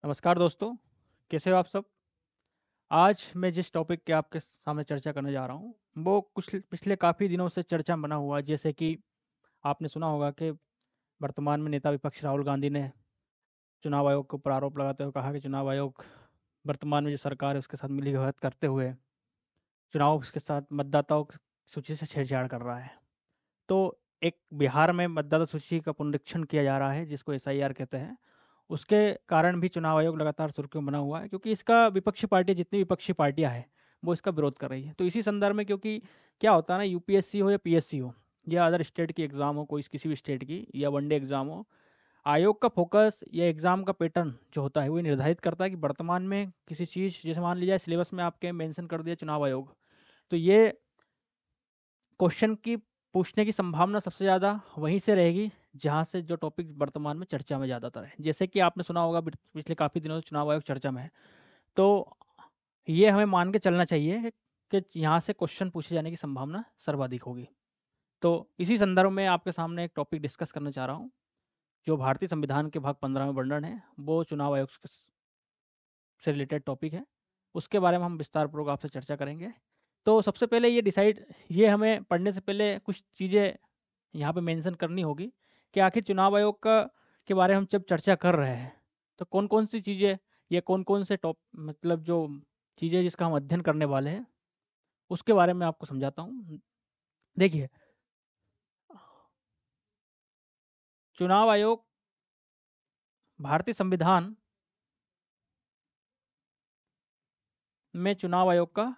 नमस्कार दोस्तों, कैसे हो आप सब? आज मैं जिस टॉपिक के आपके सामने चर्चा करने जा रहा हूँ, वो कुछ पिछले काफ़ी दिनों से चर्चा में बना हुआ है। जैसे कि आपने सुना होगा कि वर्तमान में नेता विपक्ष राहुल गांधी ने चुनाव आयोग के ऊपर आरोप लगाते हुए कहा कि चुनाव आयोग वर्तमान में जो सरकार है उसके साथ मिलीभगत करते हुए चुनाव के साथ मतदाताओं की सूची से छेड़छाड़ कर रहा है। तो एक बिहार में मतदाता सूची का पुनरीक्षण किया जा रहा है जिसको एसआईआर कहते हैं। उसके कारण भी चुनाव आयोग लगातार सुर्खियों में बना हुआ है क्योंकि इसका विपक्षी पार्टी जितनी विपक्षी पार्टियां हैं वो इसका विरोध कर रही है। तो इसी संदर्भ में क्योंकि क्या होता है ना, यूपीएससी हो या पीएससी हो या अदर स्टेट की एग्जाम हो, कोई किसी भी स्टेट की या वनडे एग्जाम हो, आयोग का फोकस या एग्जाम का पैटर्न जो होता है वो निर्धारित करता है कि वर्तमान में किसी चीज़, जैसे मान लीजिए सिलेबस में आपके मेंशन कर दिया चुनाव आयोग, तो ये क्वेश्चन की पूछने की संभावना सबसे ज़्यादा वहीं से रहेगी जहाँ से जो टॉपिक वर्तमान में चर्चा में ज़्यादातर है। जैसे कि आपने सुना होगा पिछले काफ़ी दिनों से चुनाव आयोग चर्चा में है। तो ये हमें मान के चलना चाहिए कि यहाँ से क्वेश्चन पूछे जाने की संभावना सर्वाधिक होगी। तो इसी संदर्भ में आपके सामने एक टॉपिक डिस्कस करना चाह रहा हूँ, जो भारतीय संविधान के भाग 15 में वर्णन है, वो चुनाव आयोग से रिलेटेड टॉपिक है। उसके बारे में हम विस्तारपूर्वक आपसे चर्चा करेंगे। तो सबसे पहले ये हमें पढ़ने से पहले कुछ चीज़ें यहाँ पे मेंशन करनी होगी कि आखिर चुनाव आयोग का के बारे में हम जब चर्चा कर रहे हैं तो कौन कौन सी चीज़ें या कौन कौन से टॉप मतलब जो चीज़ें जिसका हम अध्ययन करने वाले हैं उसके बारे में आपको समझाता हूँ। देखिए, चुनाव आयोग भारतीय संविधान में चुनाव आयोग का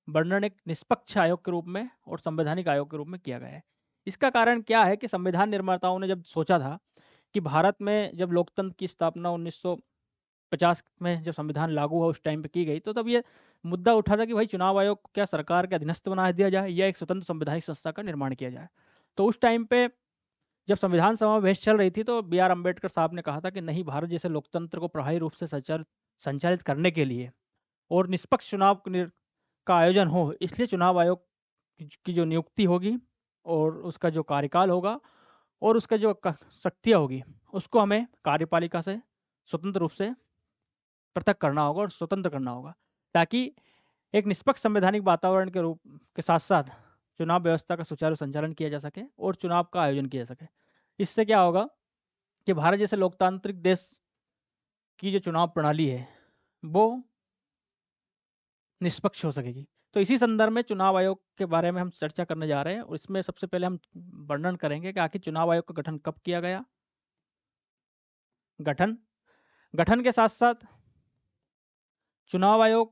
वर्णन एक निष्पक्ष आयोग के रूप में और संवैधानिक आयोग के रूप में किया गया है। इसका कारण क्या है कि संविधान निर्माताओं ने जब सोचा था कि भारत में जब लोकतंत्र की स्थापना 1950 में जब संविधान लागू हुआ उस टाइम पे की गई, तो तब ये मुद्दा उठा था कि भाई चुनाव आयोग को क्या सरकार के अधीनस्थ बना दिया जाए या एक स्वतंत्र संवैधानिक संस्था का निर्माण किया जाए। तो उस टाइम पे जब संविधान सभा में बहस चल रही थी तो बी आर अम्बेडकर साहब ने कहा था कि नहीं, भारत जैसे लोकतंत्र को प्रभावी रूप से संचालित करने के लिए और निष्पक्ष चुनाव का आयोजन हो, इसलिए चुनाव आयोग की जो नियुक्ति होगी और उसका जो कार्यकाल होगा और उसका जो शक्तियाँ होगी उसको हमें कार्यपालिका से स्वतंत्र रूप से पृथक करना होगा और स्वतंत्र करना होगा, ताकि एक निष्पक्ष संवैधानिक वातावरण के रूप के साथ साथ चुनाव व्यवस्था का सुचारू संचालन किया जा सके और चुनाव का आयोजन किया जा सके। इससे क्या होगा कि भारत जैसे लोकतांत्रिक देश की जो चुनाव प्रणाली है वो निष्पक्ष हो सकेगी। तो इसी संदर्भ में चुनाव आयोग के बारे में हम चर्चा करने जा रहे हैं और इसमें सबसे पहले हम वर्णन करेंगे कि आखिर चुनाव आयोग का गठन कब किया गया। गठन गठन के साथ साथ चुनाव आयोग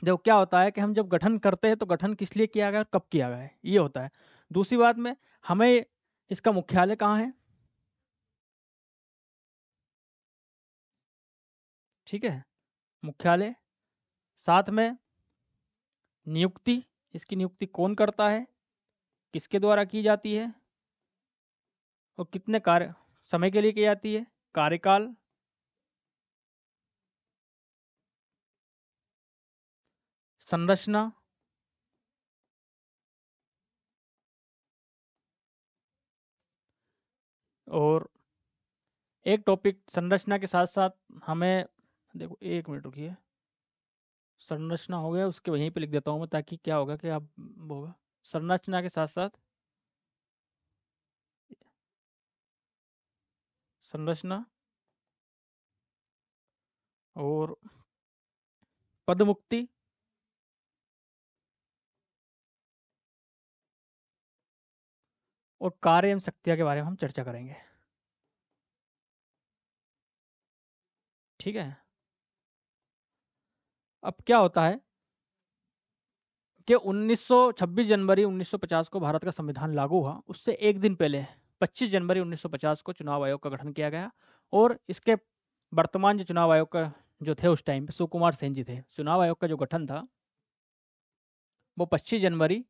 जब क्या होता है कि हम जब गठन करते हैं तो गठन किस लिए किया गया और कब किया गया है, ये होता है। दूसरी बात में हमें इसका मुख्यालय कहाँ है, ठीक है, मुख्यालय। साथ में नियुक्ति, इसकी नियुक्ति कौन करता है, किसके द्वारा की जाती है और कितने कार्य समय के लिए की जाती है, कार्यकाल, संरचना और एक टॉपिक संरचना के साथ साथ हमें, देखो एक मिनट रुकिए, संरचना हो गया उसके वहीं पे लिख देता हूँ मैं ताकि क्या होगा कि आप वो होगा संरचना के साथ साथ संरचना और पद मुक्ति और कार्य एवं शक्तियाँ के बारे में हम चर्चा करेंगे, ठीक है। अब क्या होता है कि 26 जनवरी 1950 को भारत का संविधान लागू हुआ, उससे एक दिन पहले 25 जनवरी 1950 को चुनाव आयोग का गठन किया गया और इसके वर्तमान जो चुनाव आयोग का जो थे उस टाइम पे सुकुमार सेन जी थे। चुनाव आयोग का जो गठन था वो 25 जनवरी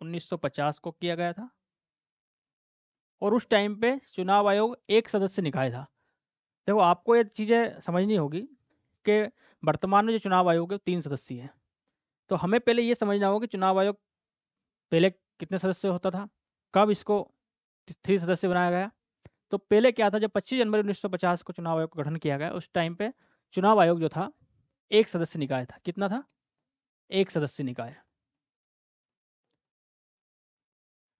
1950 को किया गया था और उस टाइम पे चुनाव आयोग एक सदस्य निकाय था। देखो, आपको ये चीज़ें समझनी होगी कि वर्तमान में जो चुनाव आयोग है 3 सदस्यीय है। तो हमें पहले ये समझना होगा कि चुनाव आयोग पहले कितने सदस्य होता था, कब इसको 3 सदस्य बनाया गया। तो पहले क्या था, जब 25 जनवरी 1950 को चुनाव आयोग का गठन किया गया, उस टाइम पे चुनाव आयोग जो था एक सदस्य निकाय था। कितना था? एक सदस्य निकाय।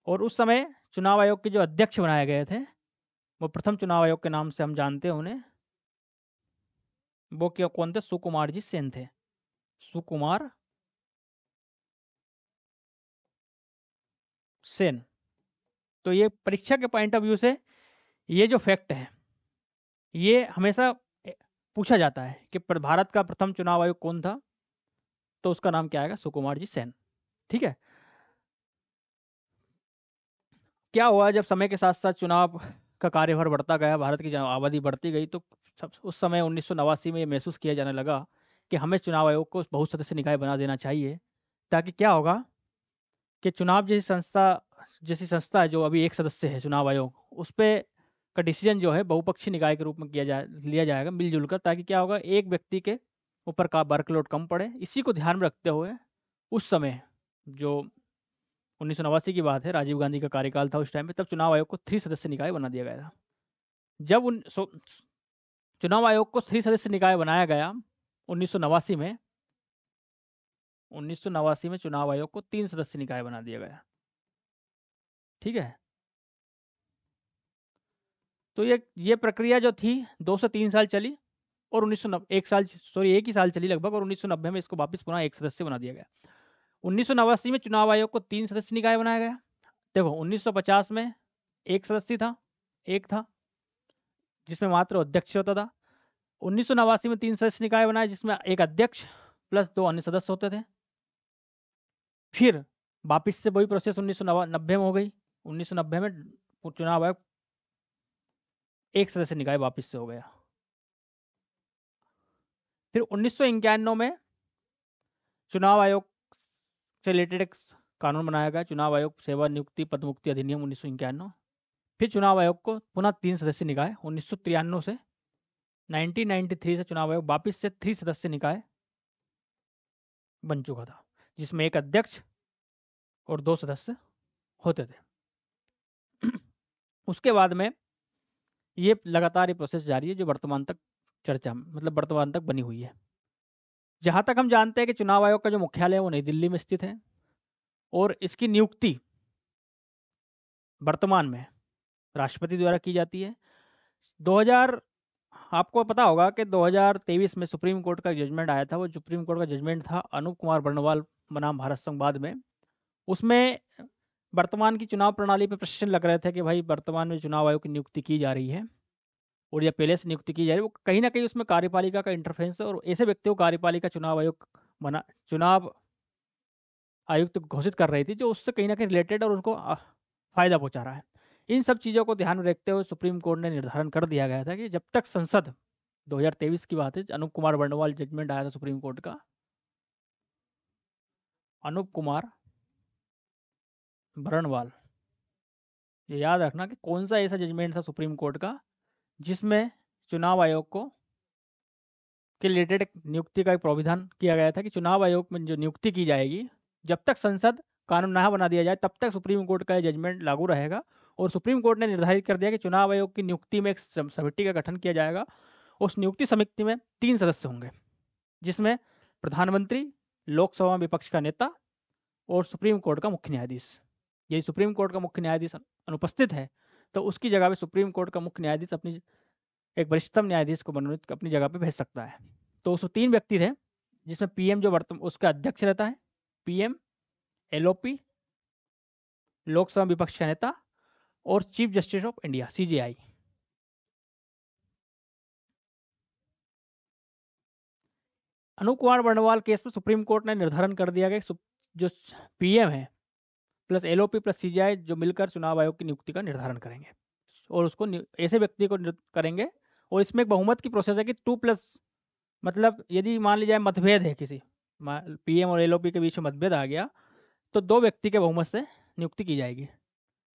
और उस समय चुनाव आयोग के जो अध्यक्ष बनाए गए थे, वो प्रथम चुनाव आयोग के नाम से हम जानते हैं उन्हें। वो क्या कौन थे? सुकुमार जी सेन थे। सुकुमार सेन। तो ये परीक्षा के पॉइंट ऑफ व्यू से ये जो फैक्ट है, ये हमेशा पूछा जाता है कि भारत का प्रथम चुनाव आयोग कौन था, तो उसका नाम क्या आएगा? सुकुमार जी सेन। ठीक है। क्या हुआ, जब समय के साथ साथ चुनाव का कार्यभार बढ़ता गया, भारत की आबादी बढ़ती गई, तो उस समय 1989 में ये महसूस किया जाने लगा कि हमें चुनाव आयोग को बहुत सदस्य निकाय बना देना चाहिए, ताकि क्या होगा कि चुनाव जैसी संस्था है जो अभी एक सदस्य है चुनाव आयोग, उस पर का डिसीजन जो है बहुपक्षीय निकाय के रूप में लिया जाएगा मिलजुल कर, ताकि क्या होगा, एक व्यक्ति के ऊपर का वर्कलोड कम पड़े। इसी को ध्यान में रखते हुए उस समय, जो 1989 की बात है, राजीव गांधी का कार्यकाल था उस टाइम पे, तब चुनाव आयोग को 3 सदस्य निकाय बना दिया गया था। जब चुनाव आयोग को 3 सदस्य निकाय बनाया गया 1989 में, 1989 में चुनाव आयोग को 3 सदस्य निकाय बना दिया गया। ठीक है। तो ये प्रक्रिया जो थी 2 से 3 साल चली, और 1990 एक ही साल चली लगभग, और 1990 में इसको वापस पुनः एक सदस्य बना दिया गया। 1989 में चुनाव आयोग को 3 सदस्य निकाय बनाया गया। देखो 1950 में एक सदस्य था, एक था जिसमें मात्र अध्यक्ष होता था। 1989 में 3 सदस्य निकाय बनाए, जिसमें एक अध्यक्ष प्लस 2 अन्य सदस्य होते थे। फिर वापिस से वही प्रोसेस 1990 में हो गई। 1990 में चुनाव आयोग एक सदस्य निकाय वापिस से हो गया। फिर 1991 में चुनाव आयोग से रिलेटेड एक कानून बनाया गया, चुनाव आयोग सेवा नियुक्ति पद मुक्ति अधिनियम 1991। फिर चुनाव आयोग को पुनः 3 सदस्य निकाय 1993 से, 1993 से चुनाव आयोग वापिस से 3 सदस्य निकाय बन चुका था, जिसमें एक अध्यक्ष और 2 सदस्य होते थे। उसके बाद में ये लगातार ये प्रोसेस जारी है, जो वर्तमान तक वर्तमान तक बनी हुई है। जहां तक हम जानते हैं कि चुनाव आयोग का जो मुख्यालय है वो नई दिल्ली में स्थित है, और इसकी नियुक्ति वर्तमान में राष्ट्रपति द्वारा की जाती है। 2000 आपको पता होगा कि 2023 में सुप्रीम कोर्ट का जजमेंट आया था। वो सुप्रीम कोर्ट का जजमेंट था अनूप कुमार बर्णवाल बनाम भारत संघवाद में। उसमें वर्तमान की चुनाव प्रणाली पे प्रश्न लग रहे थे कि भाई वर्तमान में चुनाव आयोग की नियुक्ति की जा रही है और या पहले से नियुक्ति की जा रही है, वो कहीं ना कहीं उसमें कार्यपालिका का इंटरफेरेंस है, और ऐसे व्यक्तियों को कार्यपालिका चुनाव आयुक्त घोषित कर रही थी जो उससे कहीं ना कहीं रिलेटेड और उनको फायदा पहुंचा रहा है। इन सब चीज़ों को ध्यान में रखते हुए सुप्रीम कोर्ट ने निर्धारण कर दिया गया था कि जब तक संसद 2023 की बात है, अनूप कुमार बर्णवाल जजमेंट आया था सुप्रीम कोर्ट का, अनूप कुमार बर्णवाल, ये याद रखना कि कौन सा ऐसा जजमेंट था सुप्रीम कोर्ट का जिसमें चुनाव आयोग को के रिलेटेड नियुक्ति का एक प्रावधान किया गया था कि चुनाव आयोग में जो नियुक्ति की जाएगी, जब तक संसद कानून ना बना दिया जाए तब तक सुप्रीम कोर्ट का जजमेंट लागू रहेगा। और सुप्रीम कोर्ट ने निर्धारित कर दिया कि चुनाव आयोग की नियुक्ति में एक समिति का गठन किया जाएगा। उस नियुक्ति समिति में 3 सदस्य होंगे, जिसमें प्रधानमंत्री, लोकसभा में विपक्ष का नेता और सुप्रीम कोर्ट का मुख्य न्यायाधीश। यदि सुप्रीम कोर्ट का मुख्य न्यायाधीश अनुपस्थित है तो उसकी जगह पे सुप्रीम कोर्ट का मुख्य न्यायाधीश अपनी एक वरिष्ठतम न्यायाधीश को मनोनीत अपनी जगह पे भेज सकता है। तो उसमें 3 व्यक्ति थे, जिसमें पीएम जो उसका अध्यक्ष रहता है, पीएम, एलओपी लोकसभा विपक्ष का नेता, और chief justice of India CJI. Anup Kumar Barnwal case में सुप्रीम कोर्ट ने निर्धारण कर दिया कि जो पीएम है प्लस एलओपी प्लस सीजेआई जो मिलकर चुनाव आयोग की नियुक्ति का निर्धारण करेंगे, और उसको ऐसे व्यक्ति को करेंगे। और इसमें एक बहुमत की प्रोसेस है कि 2+ मतलब यदि मान लीजिए मतभेद है, किसी पीएम और एलओपी के बीच में मतभेद आ गया, तो 2 व्यक्ति के बहुमत से नियुक्ति की जाएगी।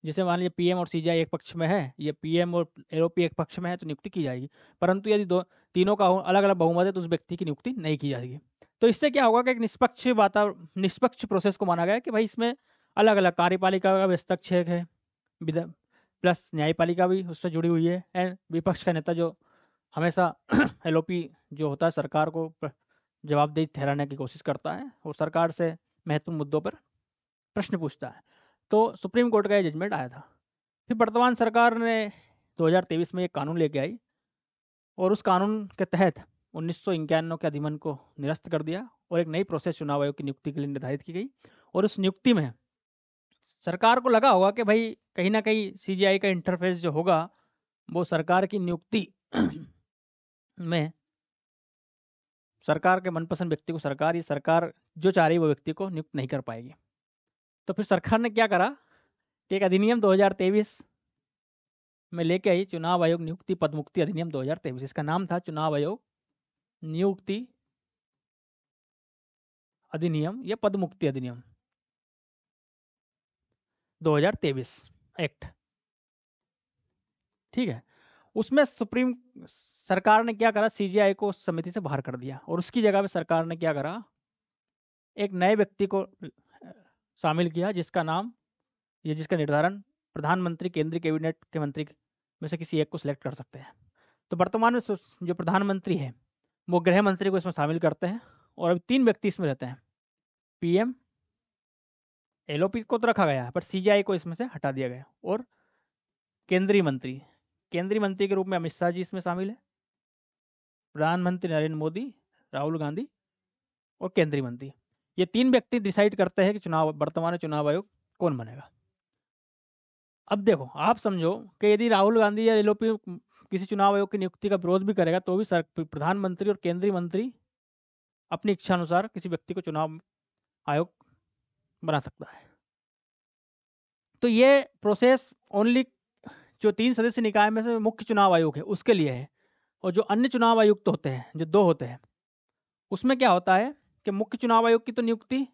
जैसे मान लीजिए पीएम और सीजेआई एक पक्ष में है, या पीएम और एलओपी एक पक्ष में है, तो नियुक्ति की जाएगी। परंतु यदि तीनों का अलग अलग बहुमत है तो उस व्यक्ति की नियुक्ति नहीं की जाएगी। तो इससे क्या होगा कि एक निष्पक्ष प्रोसेस को माना गया कि भाई इसमें अलग अलग कार्यपालिका का हस्तक्षेप है, प्लस न्यायपालिका भी उससे जुड़ी हुई है, एंड विपक्ष का नेता जो हमेशा एलओपी जो होता है सरकार को जवाबदेही ठहराने की कोशिश करता है और सरकार से महत्वपूर्ण मुद्दों पर प्रश्न पूछता है। तो सुप्रीम कोर्ट का ये जजमेंट आया था। फिर वर्तमान सरकार ने 2023 में एक कानून लेके आई और उस कानून के तहत 1991 के अधिनियम को निरस्त कर दिया और एक नई प्रोसेस चुनाव आयोग की नियुक्ति के लिए निर्धारित की गई। और उस नियुक्ति में सरकार को लगा होगा कि भाई कहीं ना कहीं सीजीआई का इंटरफेस जो होगा वो सरकार की नियुक्ति में सरकार के मनपसंद व्यक्ति को सरकार जो चाह रही है वो व्यक्ति को नियुक्त नहीं कर पाएगी। तो फिर सरकार ने क्या करा कि एक अधिनियम 2023 में लेके आई, चुनाव आयोग नियुक्ति पदमुक्ति अधिनियम 2023। इसका नाम था चुनाव आयोग नियुक्ति अधिनियम या पदमुक्ति अधिनियम 2023 एक्ट। ठीक है, उसमें सुप्रीम सरकार ने क्या करा, सीजीआई को उस समिति से बाहर कर दिया और उसकी जगह पे सरकार ने क्या करा, एक नए व्यक्ति को शामिल किया जिसका निर्धारण प्रधानमंत्री केंद्रीय कैबिनेट के मंत्री में से किसी एक को सिलेक्ट कर सकते हैं। तो वर्तमान में जो प्रधानमंत्री है वो गृह मंत्री को इसमें शामिल करते हैं और अभी 3 व्यक्ति इसमें रहते हैं। पीएम, एलओपी को तो रखा गया है पर सीजीआई को इसमें से हटा दिया गया और केंद्रीय मंत्री के रूप में अमित शाह जी इसमें शामिल है, प्रधानमंत्री नरेंद्र मोदी, राहुल गांधी और केंद्रीय मंत्री। ये 3 व्यक्ति डिसाइड करते हैं कि वर्तमान चुनाव आयोग कौन बनेगा। अब देखो, आप समझो कि यदि राहुल गांधी या एलओपी किसी चुनाव आयोग की नियुक्ति का विरोध भी करेगा तो भी प्रधानमंत्री और केंद्रीय मंत्री अपनी इच्छा अनुसार किसी व्यक्ति को चुनाव आयोग बना सकता है। तो ये प्रोसेस ओनली जो 3 सदस्य निकाय में से मुख्य चुनाव आयोग है उसके लिए है। और जो अन्य चुनाव आयुक्त होते हैं, जो 2 होते हैं, उसमें क्या होता है कि मुख्य चुनाव आयोग की तो नियुक्ति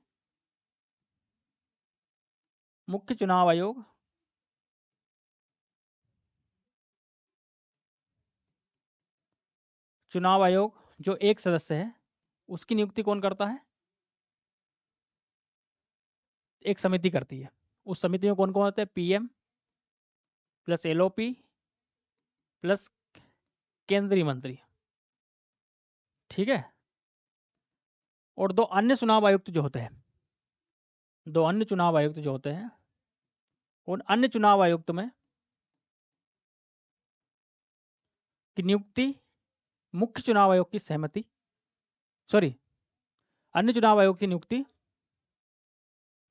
मुख्य चुनाव आयोग जो एक सदस्य है उसकी नियुक्ति कौन करता है, एक समिति करती है। उस समिति में कौन कौन होते हैं, पीएम प्लस एलओपी प्लस केंद्रीय मंत्री। ठीक है, और 2 अन्य चुनाव आयुक्त जो होते हैं, उन अन्य चुनाव आयुक्त में की नियुक्ति मुख्य चुनाव आयोग की सहमति अन्य चुनाव आयोग की नियुक्ति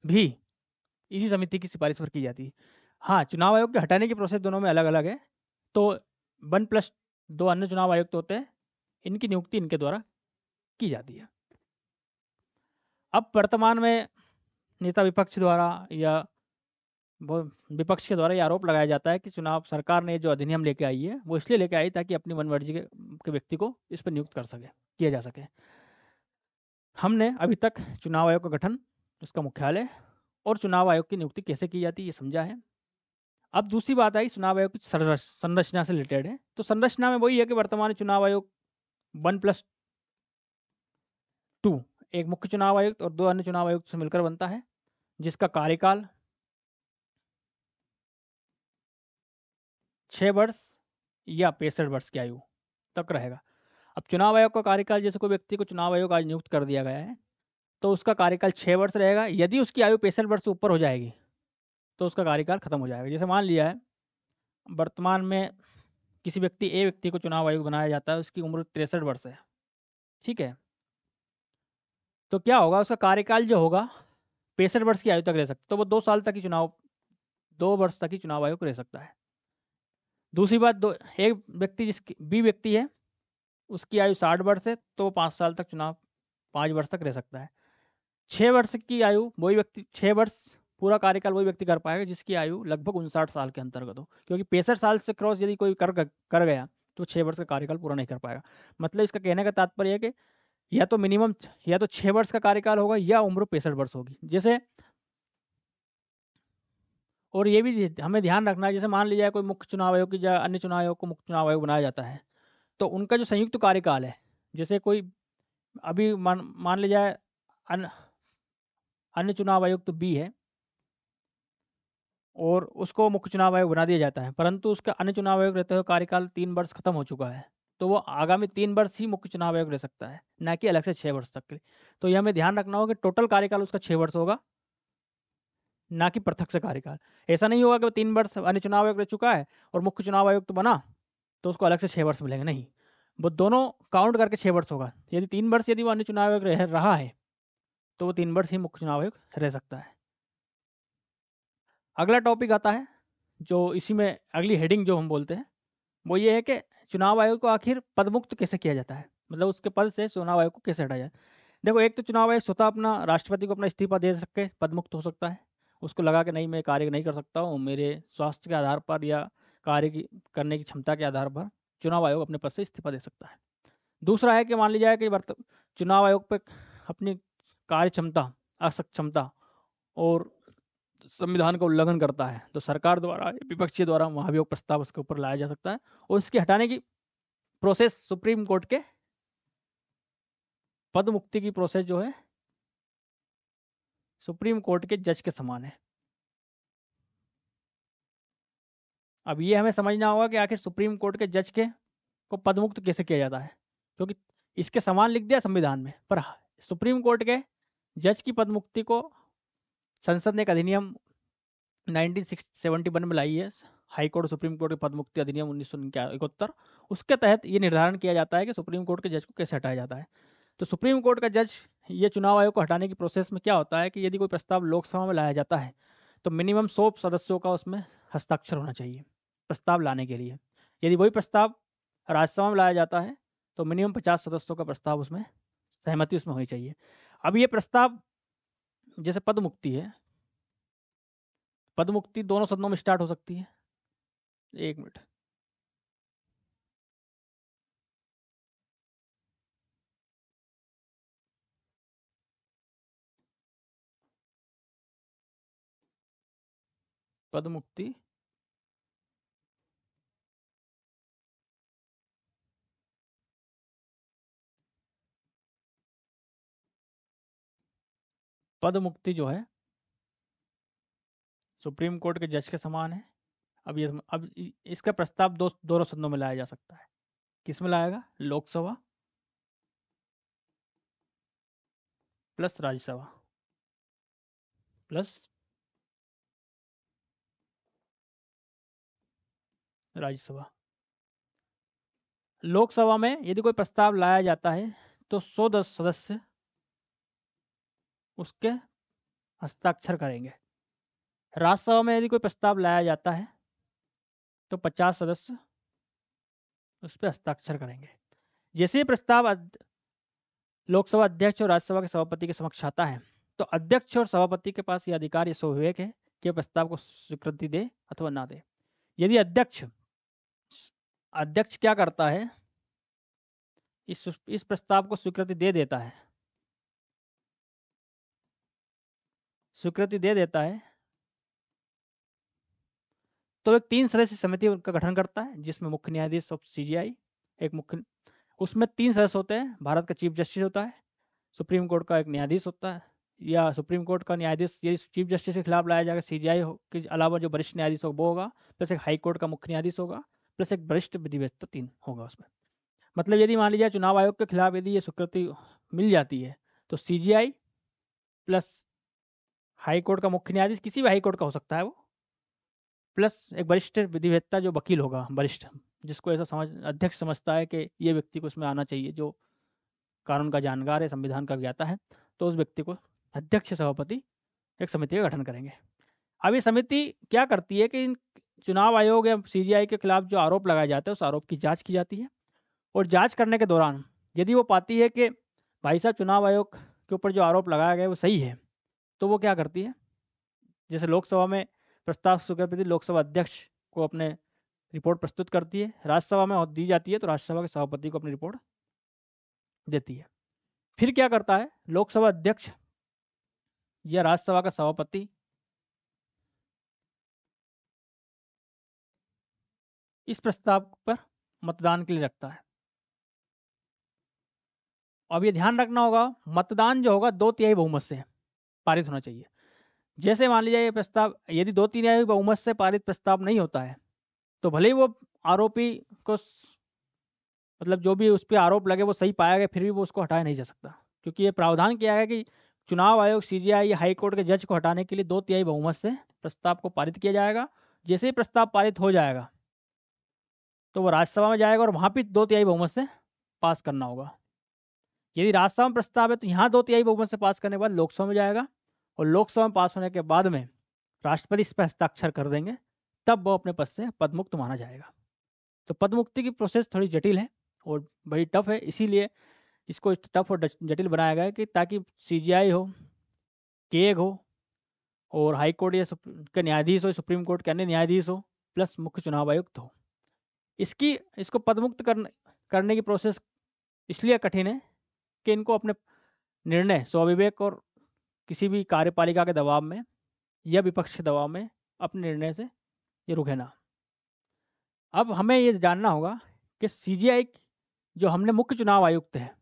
भी इसी समिति की सिफारिश पर की जाती है। हाँ, चुनाव आयोग के हटाने की प्रोसेस दोनों में अलग अलग है। तो 1+2 अन्य चुनाव आयुक्त होते हैं, इनकी नियुक्ति इनके द्वारा की जाती है। अब वर्तमान में नेता विपक्ष के द्वारा ये आरोप लगाया जाता है कि चुनाव सरकार ने जो अधिनियम लेके आई है वो इसलिए लेके आई ताकि अपनी मनमर्जी के व्यक्ति को इस पर नियुक्त किया जा सके। हमने अभी तक चुनाव आयोग का गठन, उसका मुख्यालय और चुनाव आयोग की नियुक्ति कैसे की जाती है ये समझा है। अब दूसरी बात आई चुनाव आयोग की संरचना से रिलेटेड है। तो संरचना में वही है कि वर्तमान चुनाव आयोग 1+2 एक मुख्य चुनाव आयुक्त और 2 अन्य चुनाव आयुक्त से मिलकर बनता है, जिसका कार्यकाल 6 वर्ष या 65 वर्ष की आयु तक रहेगा। अब चुनाव आयोग का कार्यकाल, जैसे कोई व्यक्ति को चुनाव आयोग आज नियुक्त कर दिया गया है तो उसका कार्यकाल 6 वर्ष रहेगा। यदि उसकी आयु 65 वर्ष से ऊपर हो जाएगी तो उसका कार्यकाल खत्म हो जाएगा। जैसे मान लिया है वर्तमान में किसी व्यक्ति को चुनाव आयोग बनाया जाता है, उसकी उम्र 63 वर्ष है। ठीक है, तो क्या होगा, उसका कार्यकाल जो होगा 65 वर्ष की आयु तक रह सकता है। तो वो 2 वर्ष तक ही चुनाव आयोग रह सकता है। दूसरी बात, एक व्यक्ति जिसकी बी व्यक्ति है उसकी आयु 60 वर्ष है तो 5 वर्ष तक रह सकता है। 6 वर्ष की आयु वही व्यक्ति 6 वर्ष पूरा कार्यकाल वही व्यक्ति कर पाएगा जिसकी आयु लगभग 59 साल के अंतर्गत हो, क्योंकि 65 साल से क्रॉस यदि कोई कर गया तो 6 वर्ष का कार्यकाल पूरा नहीं कर पाएगा। मतलब इसका कहने का तात्पर्य है कि या तो 6 वर्ष का कार्यकाल होगा या उम्र 65 वर्ष होगी। जैसे, और ये भी हमें ध्यान रखना है, जैसे मान लीजिए कोई मुख्य चुनाव आयोग की या अन्य चुनाव आयोग को मुख्य चुनाव आयोग बनाया जाता है तो उनका जो संयुक्त कार्यकाल है, जैसे कोई अभी मान लीजिए अन्य चुनाव आयुक्त तो बी है और उसको मुख्य चुनाव आयोग बना दिया जाता है, परंतु उसका अन्य चुनाव आयोग रहते हुए कार्यकाल 3 वर्ष खत्म हो चुका है, तो वो आगामी 3 वर्ष ही मुख्य चुनाव आयोग रह सकता है, ना कि अलग से 6 वर्ष तक के लिए। तो यह हमें ध्यान रखना होगा कि टोटल कार्यकाल उसका 6 वर्ष होगा, ना कि पृथक से कार्यकाल। ऐसा नहीं होगा कि वो 3 वर्ष अन्य चुनाव आयोग रह चुका है और मुख्य चुनाव आयोग तो बना तो उसको अलग से 6 वर्ष मिलेंगे, नहीं, वो दोनों काउंट करके 6 वर्ष होगा। यदि 3 वर्ष यदि वो अन्य चुनाव आयोग रह रहा है तो वो 3 वर्ष ही मुख्य चुनाव आयोग रह सकता है। अगला टॉपिक आता है जो इसी में अगली हेडिंग जो हम बोलते हैं वो ये है कि चुनाव आयोग को आखिर पदमुक्त कैसे किया जाता है, मतलब उसके पद से चुनाव आयोग को कैसे हटाया जाए। देखो, एक तो चुनाव आयोग स्वतः अपना राष्ट्रपति को अपना इस्तीफा दे सके पदमुक्त हो सकता है, उसको लगा कि नहीं मैं कार्य नहीं कर सकता हूँ, मेरे स्वास्थ्य के आधार पर या कार्य की करने की क्षमता के आधार पर चुनाव आयोग अपने पद से इस्तीफा दे सकता है। दूसरा है कि मान लिया जाए कि चुनाव आयोग पर अपनी कार्य क्षमता, असक्षमता और संविधान का उल्लंघन करता है तो सरकार द्वारा, विपक्षी द्वारा महाभियोग प्रस्ताव उसके ऊपर लाया जा सकता है और इसके हटाने की प्रोसेस सुप्रीम कोर्ट के पद मुक्ति की प्रोसेस जो है सुप्रीम कोर्ट के जज के समान है। अब ये हमें समझना होगा कि आखिर सुप्रीम कोर्ट के जज के को पदमुक्त कैसे किया जाता है, क्योंकि इसके समान लिख दिया संविधान में, पर सुप्रीम कोर्ट के जज की पदमुक्ति को संसद ने एक अधिनियम 1971 में लाई है, हाई कोर्ट सुप्रीम कोर्ट के पदमुक्ति अधिनियम 1971। उसके तहत ये निर्धारण किया जाता है कि सुप्रीम कोर्ट के जज को कैसे हटाया जाता है। तो सुप्रीम कोर्ट का जज, ये चुनाव आयोग को हटाने की प्रोसेस में क्या होता है कि यदि कोई प्रस्ताव लोकसभा में लाया जाता है तो मिनिमम 100 सदस्यों का उसमें हस्ताक्षर होना चाहिए प्रस्ताव लाने के लिए। यदि वही प्रस्ताव राज्यसभा में लाया जाता है तो मिनिमम 50 सदस्यों का प्रस्ताव उसमें सहमति उसमें होनी चाहिए। अब ये प्रस्ताव जैसे पद मुक्ति है, पद मुक्ति दोनों सदनों में स्टार्ट हो सकती है। एक मिनट, पद मुक्ति पद मुक्ति जो है सुप्रीम कोर्ट के जज के समान है। अब इसका प्रस्ताव दोनों सदनों में लाया जा सकता है। किस में लाएगा? Lok Sabha plus Rajya Sabha plus Rajya Sabha. लोकसभा में यदि कोई प्रस्ताव लाया जाता है तो 110 सदस्य उसके हस्ताक्षर करेंगे। राज्यसभा में यदि कोई प्रस्ताव लाया जाता है तो 50 सदस्य उस पर हस्ताक्षर करेंगे। जैसे ही प्रस्ताव लोकसभा अध्यक्ष और राज्यसभा के सभापति के समक्ष आता है तो अध्यक्ष और सभापति के पास यह अधिकार, ये स्वविवेक है कि प्रस्ताव को स्वीकृति दे अथवा ना दे। यदि अध्यक्ष क्या करता है, इस प्रस्ताव को स्वीकृति दे देता है, स्वीकृति दे देता है तो एक 3 सदस्य समिति का गठन करता है जिसमें मुख्य न्यायाधीश ऑफ सीजीआई, एक मुख्य, उसमें 3 सदस्य होते हैं। भारत का चीफ जस्टिस होता है, सुप्रीम कोर्ट का एक न्यायाधीश होता है, या सुप्रीम कोर्ट का न्यायाधीश यदि चीफ जस्टिस के खिलाफ लाया जाएगा सीजीआई के अलावा जो वरिष्ठ न्यायाधीश होगा वो होगा, प्लस एक हाई कोर्ट का मुख्य न्यायाधीश होगा, प्लस एक वरिष्ठ विधिवेत्ता, 3 होगा उसमें। मतलब यदि मान लीजिए चुनाव आयोग के खिलाफ यदि ये स्वीकृति मिल जाती है तो सीजीआई प्लस हाई कोर्ट का मुख्य न्यायाधीश, किसी भी हाई कोर्ट का हो सकता है वो, प्लस एक वरिष्ठ विधिवेत्ता जो वकील होगा वरिष्ठ, जिसको ऐसा अध्यक्ष समझता है कि ये व्यक्ति को इसमें आना चाहिए, जो कानून का जानकार है, संविधान का ज्ञाता है, तो उस व्यक्ति को अध्यक्ष सभापति एक समिति का गठन करेंगे। अब ये समिति क्या करती है कि इन चुनाव आयोग या सीजीआई के खिलाफ जो आरोप लगाए जाते हैं उस आरोप की जांच की जाती है, और जांच करने के दौरान यदि वो पाती है कि भाई साहब चुनाव आयोग के ऊपर जो आरोप लगाया गया वो सही है, तो वो क्या करती है, जैसे लोकसभा में प्रस्ताव स्वीकृति लोकसभा अध्यक्ष को अपने रिपोर्ट प्रस्तुत करती है, राज्यसभा में दी जाती है तो राज्यसभा के सभापति को अपनी रिपोर्ट देती है। फिर क्या करता है लोकसभा अध्यक्ष या राज्यसभा का सभापति इस प्रस्ताव पर मतदान के लिए रखता है। अब ये ध्यान रखना होगा, मतदान जो होगा 2/3 बहुमत से पारित होना चाहिए। जैसे मान लीजिए ये प्रस्ताव यदि 2/3 बहुमत से पारित प्रस्ताव नहीं होता है, तो भले ही वो आरोपी को मतलब जो भी उस पे आरोप लगे वो सही पाया गया, फिर भी वो उसको हटाया नहीं जा सकता, क्योंकि ये प्रावधान किया गया कि चुनाव आयोग, सीजीआई या हाई कोर्ट के जज को हटाने के लिए 2/3 बहुमत से प्रस्ताव को पारित किया जाएगा। जैसे ही प्रस्ताव पारित हो जाएगा तो वो राज्यसभा में जाएगा और वहाँ भी 2/3 बहुमत से पास करना होगा। यदि राज्यसभा में प्रस्ताव है तो यहाँ 2/3 बहुमत से पास करने के बाद लोकसभा में जाएगा, और लोकसभा में पास होने के बाद में राष्ट्रपति इस पर हस्ताक्षर कर देंगे, तब वो अपने पद से पदमुक्त माना जाएगा। तो पदमुक्ति की प्रोसेस थोड़ी जटिल है और बड़ी टफ है, इसीलिए इसको टफ और जटिल बनाया गया है कि ताकि सीजीआई हो, केग हो और हाई कोर्ट या के न्यायाधीश हो, सुप्रीम कोर्ट के अन्य न्यायाधीश हो, प्लस मुख्य चुनाव आयुक्त हो। इसको पदमुक्त करने की प्रोसेस इसलिए कठिन है कि इनको अपने निर्णय स्वविवेक और किसी भी कार्यपालिका के दबाव में या विपक्ष के दबाव में अपने निर्णय से ये रुके ना। अब हमें ये जानना होगा कि सीजीआई जो हमने मुख्य चुनाव आयुक्त है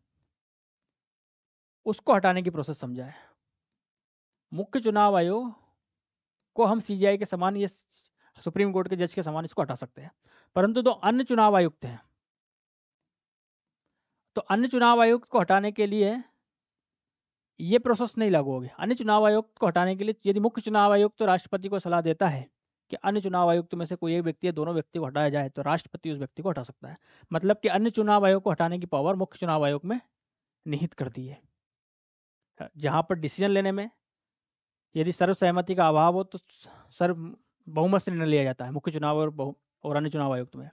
उसको हटाने की प्रोसेस समझा है। मुख्य चुनाव आयोग को हम सीजीआई के समान, ये सुप्रीम कोर्ट के जज के समान इसको हटा सकते हैं, परंतु तो अन्य चुनाव आयुक्त हैं, तो अन्य चुनाव आयुक्त को हटाने के लिए ये प्रोसेस नहीं लागू होगी। अन्य चुनाव आयुक्त को हटाने के लिए यदि मुख्य चुनाव आयुक्त तो राष्ट्रपति को सलाह देता है कि अन्य चुनाव आयुक्त में से कोई एक व्यक्ति या दोनों व्यक्ति को हटाया जाए, तो राष्ट्रपति उस व्यक्ति को हटा सकता है। मतलब कि अन्य चुनाव आयोग को हटाने की पावर मुख्य चुनाव आयोग में निहित कर दी है। जहां पर डिसीजन लेने में यदि सर्वसहमति का अभाव हो तो बहुमत से निर्णय लिया जाता है मुख्य चुनाव और अन्य चुनाव आयुक्त में।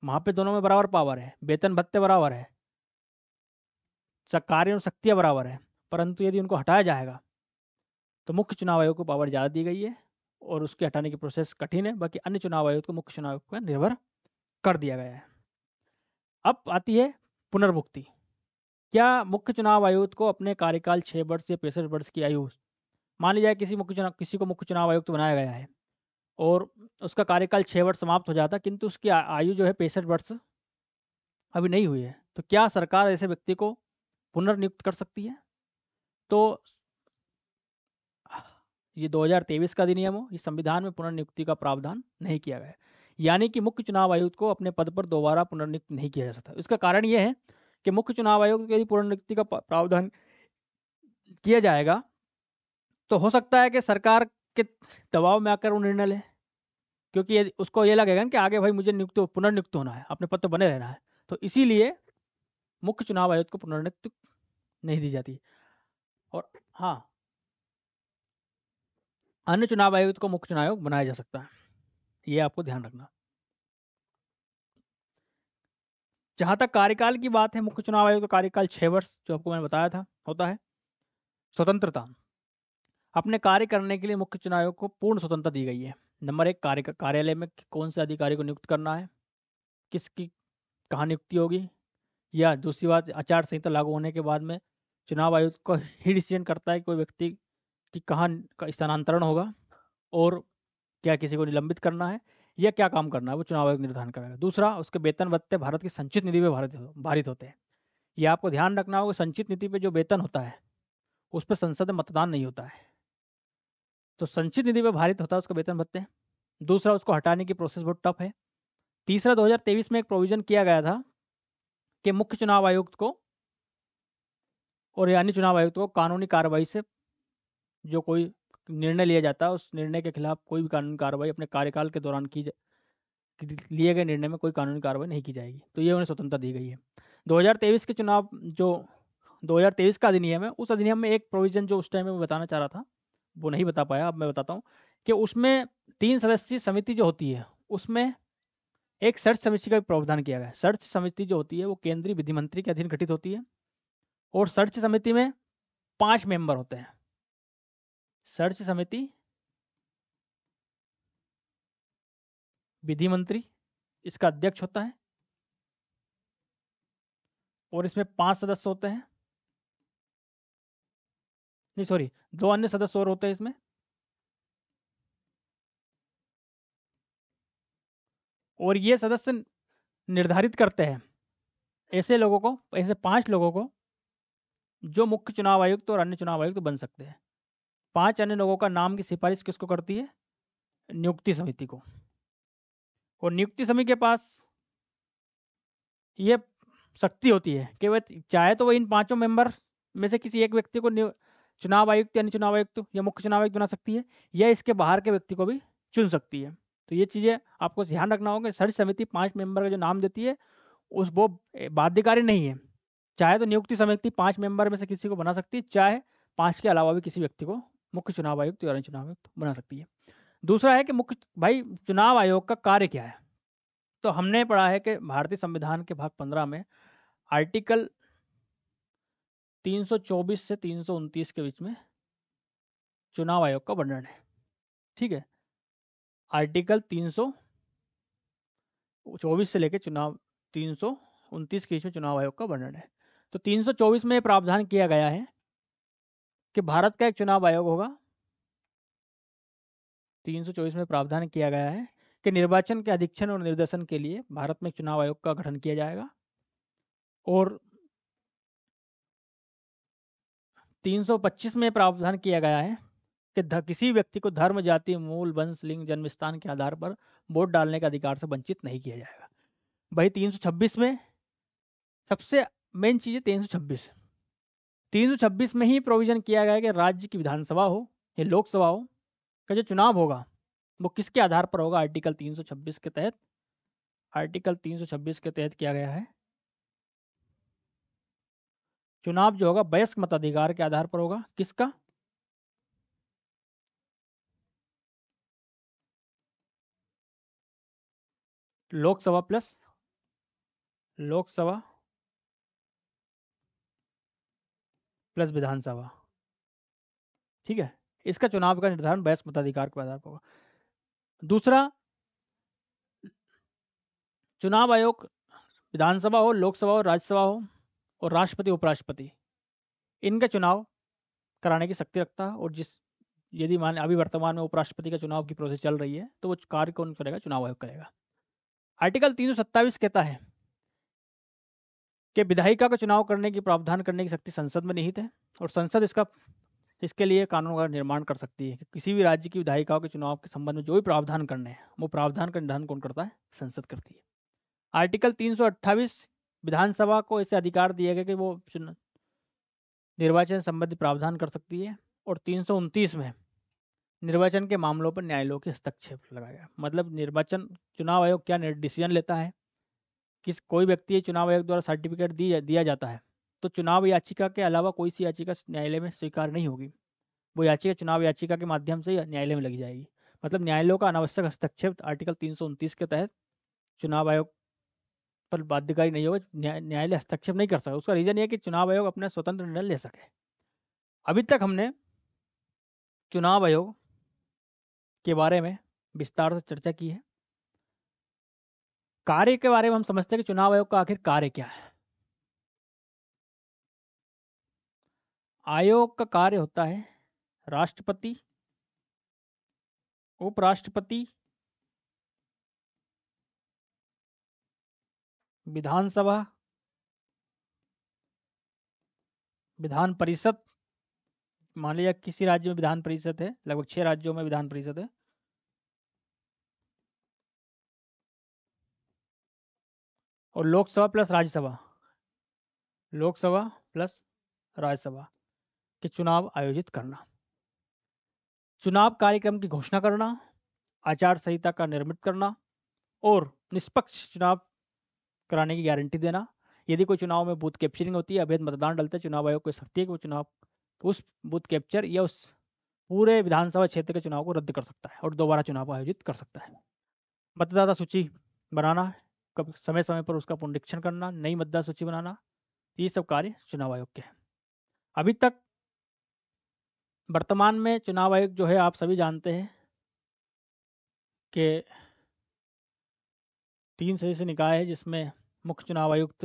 वहां पे दोनों में बराबर पावर है, वेतन भत्ते बराबर है, कार्य और शक्तियां बराबर है, परंतु यदि उनको हटाया जाएगा तो मुख्य चुनाव आयोग को पावर ज़्यादा दी गई है और उसके हटाने की प्रोसेस कठिन है। बाकी अन्य चुनाव आयोग को मुख्य चुनाव आयोग पर निर्भर कर दिया गया है। अब आती है पुनर्भुक्ति। क्या मुख्य चुनाव आयुक्त को अपने कार्यकाल 6 वर्ष या 65 वर्ष की आयु, मान लीजिए किसी को मुख्य चुनाव आयुक्त बनाया गया है और उसका कार्यकाल 6 वर्ष समाप्त हो जाता, किंतु उसकी आयु जो है 65 वर्ष अभी नहीं हुई है, तो क्या सरकार ऐसे व्यक्ति को पुनर्नियुक्त कर सकती है? तो ये 2023 का अधिनियम हो, इस संविधान में पुनर्नियुक्ति का प्रावधान नहीं किया गया है। यानी कि मुख्य चुनाव आयुक्त को अपने पद पर दोबारा पुनर्नियुक्त नहीं किया जा सकता। इसका कारण यह है कि मुख्य चुनाव आयुक्त यदि पुनर्नियुक्ति का प्रावधान किया जाएगा तो हो सकता है कि सरकार के दबाव में आकर वो निर्णय ले, क्योंकि उसको ये लगेगा कि आगे भाई मुझे पुनर्नियुक्त होना है, अपने पद पर बने रहना है, तो इसीलिए मुख्य चुनाव आयुक्त को पुनर्नियुक्ति नहीं दी जाती। और हाँ, अन्य चुनाव आयुक्त को मुख्य चुनाव आयुक्त बनाया जा सकता है, ये आपको ध्यान रखना। जहां तक कार्यकाल की बात है, मुख्य चुनाव आयुक्त का कार्यकाल 6 वर्ष जो आपको मैंने बताया था होता है। स्वतंत्रता, अपने कार्य करने के लिए मुख्य चुनाव आयोग को पूर्ण स्वतंत्रता दी गई है। नंबर 1, कार्यालय में कौन से अधिकारी को नियुक्त करना है, किसकी कहाँ नियुक्ति होगी, या दूसरी बात, आचार संहिता लागू होने के बाद में चुनाव आयुक्त को ही डिसीजन करता है कि कोई व्यक्ति की कहाँ का स्थानांतरण होगा और क्या किसी को निलंबित करना है या क्या काम करना है, वो चुनाव आयोग निर्धारण करेगा। दूसरा, उसके वेतन भत्ते भारत की संचित निधि पे भारित होते हैं। ये आपको ध्यान रखना होगा, संचित निधि पे जो वेतन होता है उस पर संसद में मतदान नहीं होता है, तो संचित निधि पे भारित होता है उसका वेतन भत्ते। दूसरा, उसको हटाने की प्रोसेस बहुत टफ है। तीसरा, 2023 में एक प्रोविजन किया गया था कि मुख्य चुनाव आयुक्त को और अन्य चुनाव आयुक्त को कानूनी कार्रवाई से जो कोई निर्णय लिया जाता है उस निर्णय के खिलाफ कोई भी कानूनी कार्रवाई अपने कार्यकाल के दौरान लिए गए निर्णय में कोई कानूनी कार्रवाई नहीं की जाएगी, तो ये उन्हें स्वतंत्रता दी गई है। 2023 के चुनाव जो 2023 का अधिनियम है, उस अधिनियम में एक प्रोविजन जो उस टाइम में मैं बताना चाह रहा था वो नहीं बता पाया, अब मैं बताता हूँ कि उसमें 3 सदस्यीय समिति जो होती है उसमें एक सर्च समिति का भी प्रावधान किया गया है। सर्च समिति जो होती है वो केंद्रीय विधि मंत्री के अधीन गठित होती है और सर्च समिति में 5 मेंबर होते हैं। सर्च समिति, विधि मंत्री इसका अध्यक्ष होता है और इसमें 5 सदस्य होते हैं, नहीं सॉरी 2 अन्य सदस्य और होते हैं इसमें, और ये सदस्य निर्धारित करते हैं ऐसे लोगों को, ऐसे 5 लोगों को जो मुख्य चुनाव आयुक्त और अन्य चुनाव आयुक्त बन सकते हैं। 5 अन्य लोगों का नाम की सिफारिश किसको करती है? नियुक्ति समिति को। और नियुक्ति समिति के पास ये शक्ति होती है कि वह चाहे तो वह इन 5 मेंबर में से किसी एक व्यक्ति को चुनाव आयुक्त या चुनाव आयुक्त या मुख्य चुनाव आयुक्त बना सकती है, या इसके बाहर के व्यक्ति को भी चुन सकती है। तो ये चीज़ें आपको ध्यान रखना होगा। सर्च समिति 5 मेंबर का जो नाम देती है वो बाध्यकारी नहीं है। चाहे तो नियुक्ति समिति 5 मेंबर में से किसी को बना सकती है, चाहे 5 के अलावा भी किसी व्यक्ति को मुख्य चुनाव आयुक्त या चुनाव आयुक्त बना सकती है। दूसरा है कि मुख्य भाई चुनाव आयोग का कार्य क्या है। तो हमने पढ़ा है कि भारतीय संविधान के भाग 15 में आर्टिकल 324 से 329 के बीच में चुनाव आयोग का वर्णन है। ठीक है, आर्टिकल 324 से लेकर 329 के बीच में चुनाव आयोग का वर्णन है। तो 324 में प्रावधान किया गया है कि भारत का एक चुनाव आयोग होगा। 324 में प्रावधान किया गया है कि निर्वाचन के अधीक्षण और निर्देशन के लिए भारत में एक चुनाव आयोग का गठन किया जाएगा। और 325 में प्रावधान किया गया है कि किसी व्यक्ति को धर्म, जाति, मूल, वंश, लिंग, जन्म स्थान के आधार पर वोट डालने के अधिकार से वंचित नहीं किया जाएगा। भाई 326 में सबसे मेन चीज है 326 में ही प्रोविजन किया गया है कि राज्य की विधानसभा हो या लोकसभा हो का जो चुनाव होगा वो किसके आधार पर होगा? आर्टिकल 326 के तहत। आर्टिकल 326 के तहत किया गया है चुनाव जो होगा वयस्क मताधिकार के आधार पर होगा। किसका? लोकसभा प्लस विधानसभा। ठीक है, इसका चुनाव का निर्धारण वयस्क मताधिकार के आधार पर होगा। दूसरा, चुनाव आयोग विधानसभा हो, लोकसभा हो, राज्यसभा हो और राष्ट्रपति, उपराष्ट्रपति, इनका चुनाव कराने की शक्ति रखता है। और यदि मान अभी वर्तमान में उपराष्ट्रपति का चुनाव की प्रोसेस चल रही है तो वो कार्य कौन करेगा? चुनाव आयोग करेगा। आर्टिकल 327 कहता है कि विधायिका का चुनाव करने की प्रावधान करने की शक्ति संसद में निहित है और संसद इसके लिए कानून का निर्माण कर सकती है कि किसी भी राज्य की विधायिकाओं के चुनाव के संबंध में जो भी प्रावधान करने हैं वो प्रावधान का निर्धारण कौन करता है? संसद करती है। आर्टिकल 328 विधानसभा को ऐसे अधिकार दिया गया कि वो निर्वाचन संबंधी प्रावधान कर सकती है। और 329 में निर्वाचन के मामलों पर न्यायालयों के हस्तक्षेप लगाया गया। मतलब निर्वाचन चुनाव आयोग क्या डिसीजन लेता है, किस कोई व्यक्ति चुनाव आयोग द्वारा सर्टिफिकेट दिया जाता है तो चुनाव याचिका के अलावा कोई सी याचिका न्यायालय में स्वीकार नहीं होगी। वो याचिका चुनाव याचिका के माध्यम से न्यायालय में लगी जाएगी। मतलब न्यायालयों का अनावश्यक हस्तक्षेप आर्टिकल 329 के तहत चुनाव आयोग पर बाध्यकारी नहीं होगा। न्यायालय हस्तक्षेप नहीं कर सकता। उसका रीजन ये है कि चुनाव आयोग अपना स्वतंत्र निर्णय ले सके। अभी तक हमने चुनाव आयोग के बारे में विस्तार से चर्चा की है। कार्य के बारे में हम समझते हैं कि चुनाव आयोग का आखिर कार्य क्या है। आयोग का कार्य होता है राष्ट्रपति, उपराष्ट्रपति, विधानसभा, विधान परिषद। मान लिया किसी राज्य में विधान परिषद है, लगभग 6 राज्यों में विधान परिषद है। और लोकसभा प्लस राज्यसभा, लोकसभा प्लस राज्यसभा के चुनाव आयोजित करना, चुनाव कार्यक्रम की घोषणा करना, आचार संहिता का निर्मित करना और निष्पक्ष चुनाव कराने की गारंटी देना। यदि कोई चुनाव में बूथ कैप्चरिंग होती है, अवैध मतदान डलता है, चुनाव आयोग को शक्ति है कि वो चुनाव उस बूथ कैप्चर या उस पूरे विधानसभा क्षेत्र के चुनाव को रद्द कर सकता है और दोबारा चुनाव आयोजित कर सकता है। मतदाता सूची बनाना, कब समय समय पर उसका पुनरीक्षण करना, नई मतदाता सूची बनाना, ये सब कार्य चुनाव आयोग के हैं। अभी तक वर्तमान में चुनाव आयोग जो है आप सभी जानते हैं कि 3 सदस्यीय निकाय है, जिसमें मुख्य चुनाव आयुक्त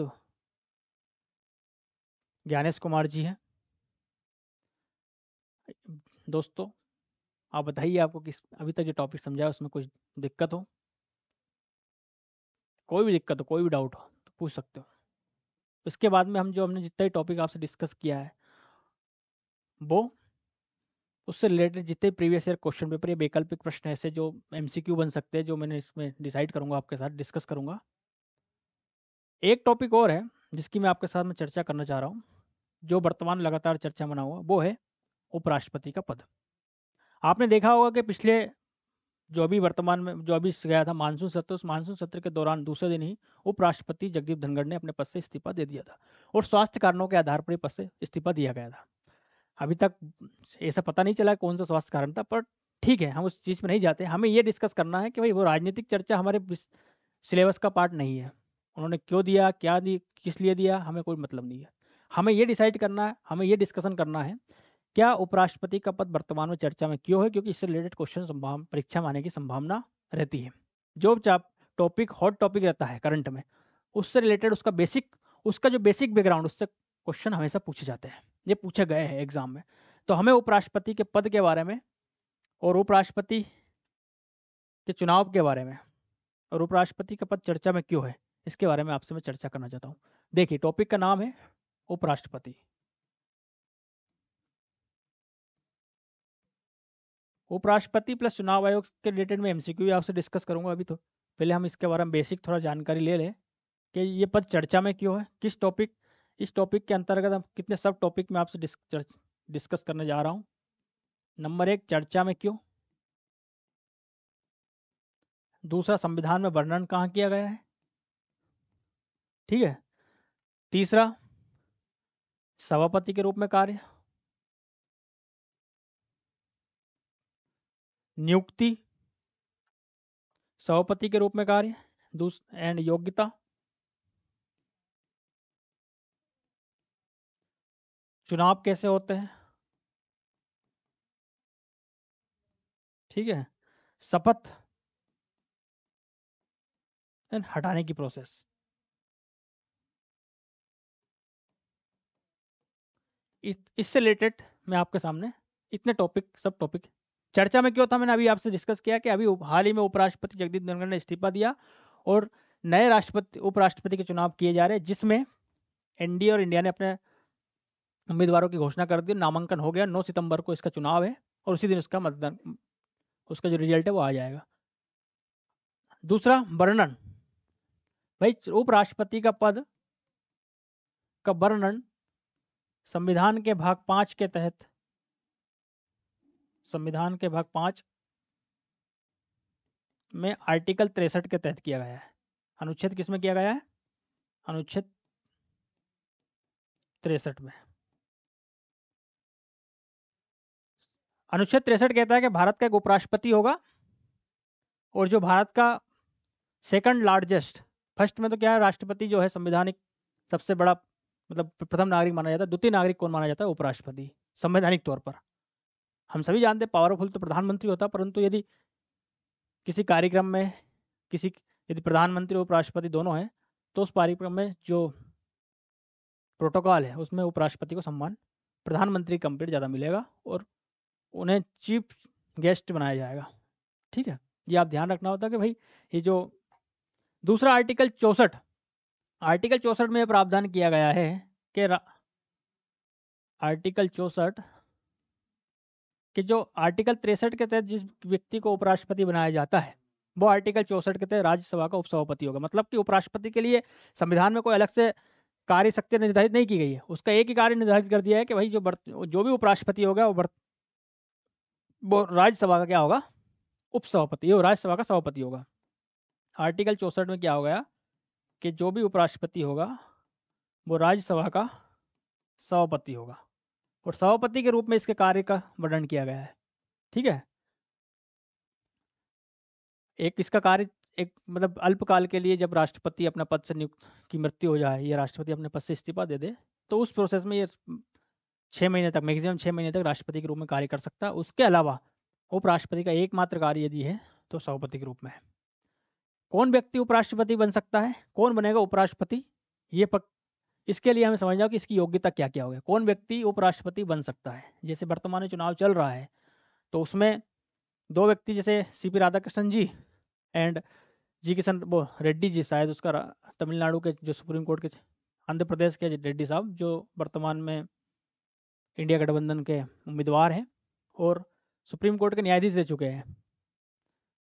ज्ञानेश कुमार जी हैं। दोस्तों आप बताइए, आपको किस अभी तक जो टॉपिक समझाया उसमें कुछ दिक्कत हो? कोई भी दिक्कत हो, कोई भी डाउट हो तो पूछ सकते हो। इसके बाद में हमने जितना ही टॉपिक आपसे डिस्कस किया है वो उससे रिलेटेड जितने प्रीवियस ईयर क्वेश्चन पेपर या वैकल्पिक प्रश्न ऐसे जो एमसीक्यू बन सकते हैं, जो मैंने इसमें डिसाइड करूंगा, आपके साथ डिस्कस करूंगा। एक टॉपिक और है जिसकी मैं आपके साथ में चर्चा करना चाह रहा हूँ, जो वर्तमान लगातार चर्चा बना हुआ, वो है उपराष्ट्रपति का पद। आपने देखा होगा कि पिछले जो अभी वर्तमान में जो अभी गया था मानसून सत्र, उस मानसून सत्र के दौरान दूसरे दिन ही उपराष्ट्रपति जगदीप धनखड़ ने अपने पद से इस्तीफा दे दिया था, और स्वास्थ्य कारणों के आधार पर ही पद से इस्तीफा दिया गया था। अभी तक ऐसा पता नहीं चला कौन सा स्वास्थ्य कारण था, पर ठीक है, हम उस चीज़ में नहीं जाते। हमें ये डिस्कस करना है कि भाई वो राजनीतिक चर्चा हमारे सिलेबस का पार्ट नहीं है। उन्होंने क्यों दिया, क्या दी, किस लिए दिया, हमें कोई मतलब नहीं है। हमें ये डिसाइड करना है, हमें ये डिस्कशन करना है, क्या उपराष्ट्रपति का पद वर्तमान में चर्चा में क्यों है, क्योंकि इससे रिलेटेड क्वेश्चन परीक्षा में आने की संभावना रहती है। जो टॉपिक हॉट टॉपिक रहता है करंट में, उससे रिलेटेड उसका जो बेसिक बैकग्राउंड, उससे क्वेश्चन हमेशा पूछे जाते हैं, ये पूछे गए हैं एग्जाम में। तो हमें उपराष्ट्रपति के पद के बारे में और उपराष्ट्रपति के चुनाव के बारे में और उपराष्ट्रपति का पद चर्चा में क्यों है, इसके बारे में आपसे मैं चर्चा करना चाहता हूँ। देखिए, टॉपिक का नाम है उपराष्ट्रपति। उपराष्ट्रपति प्लस चुनाव आयोग के रिलेटेड में एमसीक्यू भी आपसे डिस्कस करूंगा। अभी तो पहले हम इसके बारे में बेसिक थोड़ा जानकारी ले लें कि ये पद चर्चा में क्यों है, किस टॉपिक, इस टॉपिक के अंतर्गत हम कितने सब टॉपिक में आपसे डिस्कस करने जा रहा हूँ। नंबर 1, चर्चा में क्यों। दूसरा, संविधान में वर्णन कहाँ किया गया है, ठीक है। तीसरा, सभापति के रूप में कार्य, नियुक्ति, सभापति के रूप में कार्य एंड योग्यता, चुनाव कैसे होते हैं, ठीक है, शपथ एंड हटाने की प्रोसेस। इससे रिलेटेड मैं आपके सामने इतने टॉपिक, सब टॉपिक चर्चा में क्यों था, मैंने अभी आपसे डिस्कस किया कि अभी हाल ही में उपराष्ट्रपति जगदीप धनखड़ ने इस्तीफा दिया और नए राष्ट्रपति उपराष्ट्रपति के चुनाव किए जा रहे हैं, जिसमें एनडीए और इंडिया ने अपने उम्मीदवारों की घोषणा कर दी। नामांकन हो गया, 9 सितंबर को इसका चुनाव है और उसी दिन उसका मतदान, उसका जो रिजल्ट है वो आ जाएगा। दूसरा, वर्णन। भाई, उपराष्ट्रपति का पद का वर्णन संविधान के भाग 5 के तहत, संविधान के भाग 5 में आर्टिकल 63 के तहत किया गया है। अनुच्छेद किस में किया गया है, अनुच्छेद 63 में। अनुच्छेद 63 कहता है कि भारत का एक उपराष्ट्रपति होगा, और जो भारत का सेकंड लार्जेस्ट, फर्स्ट में तो क्या है, राष्ट्रपति जो है संवैधानिक सबसे बड़ा, मतलब प्रथम नागरिक माना जाता है। द्वितीय नागरिक कौन माना जाता है, उपराष्ट्रपति, संवैधानिक तौर पर। हम सभी जानते हैं पावरफुल तो प्रधानमंत्री होता है, परंतु यदि किसी कार्यक्रम में यदि प्रधानमंत्री और उपराष्ट्रपति दोनों हैं, तो उस कार्यक्रम में जो प्रोटोकॉल है उसमें उपराष्ट्रपति को सम्मान प्रधानमंत्री कंपेयर ज़्यादा मिलेगा और उन्हें चीफ गेस्ट बनाया जाएगा, ठीक है। ये आप ध्यान रखना होता है कि भाई ये जो दूसरा आर्टिकल 64, आर्टिकल 64 में प्रावधान किया गया है कि आर्टिकल 64 कि जो आर्टिकल 63 के तहत जिस व्यक्ति को उपराष्ट्रपति बनाया जाता है, वो आर्टिकल 64 के तहत राज्यसभा का उपसभापति होगा। मतलब कि उपराष्ट्रपति के लिए संविधान में कोई अलग से कार्य शक्ति निर्धारित नहीं की गई है, उसका एक ही कार्य निर्धारित कर दिया है कि भाई जो भी उपराष्ट्रपति होगा वो राज्यसभा का क्या होगा, उपसभापति, वो राज्यसभा का सभापति होगा। आर्टिकल 64 में क्या हो गया कि जो भी उपराष्ट्रपति होगा वो राज्यसभा का सभापति होगा, और सभापति के रूप में इसके कार्य का वर्णन किया गया है, ठीक है। एक इसका कार्य, एक मतलब अल्पकाल के लिए जब राष्ट्रपति अपना पद से नियुक्त की मृत्यु हो जाए या राष्ट्रपति अपने पद से इस्तीफा दे दे, तो उस प्रोसेस में ये 6 महीने तक, मैक्सिमम 6 महीने तक राष्ट्रपति के रूप में कार्य कर सकता है। उसके अलावा उपराष्ट्रपति का एकमात्र कार्य यदि है तो सभापति के रूप में है। कौन व्यक्ति उपराष्ट्रपति बन सकता है, कौन बनेगा उपराष्ट्रपति, ये इसके लिए हमें समझना हो कि इसकी योग्यता क्या क्या होगी। कौन व्यक्ति उपराष्ट्रपति बन सकता है, जैसे वर्तमान में चुनाव चल रहा है तो उसमें 2 व्यक्ति, जैसे सीपी राधाकृष्णन जी एंड जी किशन वो रेड्डी जी, शायद उसका तमिलनाडु के जो सुप्रीम कोर्ट के, आंध्र प्रदेश के रेड्डी साहब जो वर्तमान में इंडिया गठबंधन के उम्मीदवार हैं, और सुप्रीम कोर्ट के न्यायाधीश रह चुके हैं।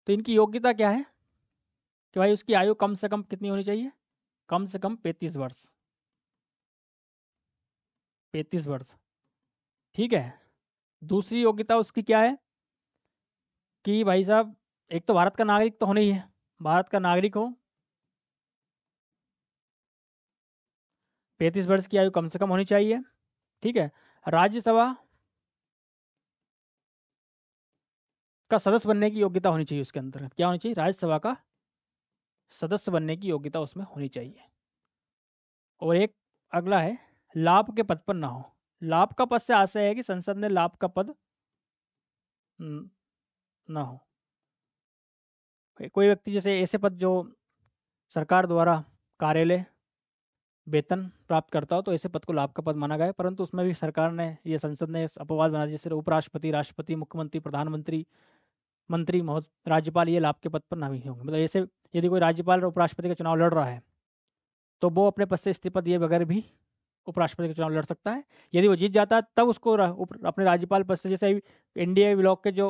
तो इनकी योग्यता क्या है कि भाई उसकी आयु कम से कम कितनी होनी चाहिए? कम से कम 35 वर्ष। 35 वर्ष, ठीक है। दूसरी योग्यता उसकी क्या है कि भाई साहब एक तो भारत का नागरिक तो होना ही है, भारत का नागरिक हो, 35 वर्ष की आयु कम से कम होनी चाहिए, ठीक है। राज्यसभा का सदस्य बनने की योग्यता होनी चाहिए, उसके अंदर क्या होनी चाहिए? राज्यसभा का सदस्य बनने की योग्यता उसमें होनी चाहिए। और एक अगला है लाभ के पद पर ना हो। लाभ का पद से आशय है कि संसद ने लाभ का पद ना हो। कोई व्यक्ति जैसे ऐसे पद जो सरकार द्वारा कार्यालय वेतन प्राप्त करता हो तो ऐसे पद को लाभ का पद माना गया है, परंतु उसमें भी सरकार ने, ये संसद ने अपवाद बना दिया, जैसे उपराष्ट्रपति, राष्ट्रपति, मुख्यमंत्री, प्रधानमंत्री, मंत्री, राज्यपाल, ये लाभ के पद पर नहीं होंगे। मतलब ऐसे यदि कोई राज्यपाल और उपराष्ट्रपति का चुनाव लड़ रहा है तो वो अपने पद से इस्तीफा दिए बगैर भी उपराष्ट्रपति का चुनाव लड़ सकता है। यदि वो जीत जाता है तब उसको अपने राज्यपाल पद से, जैसे एनडीए ब्लॉक के जो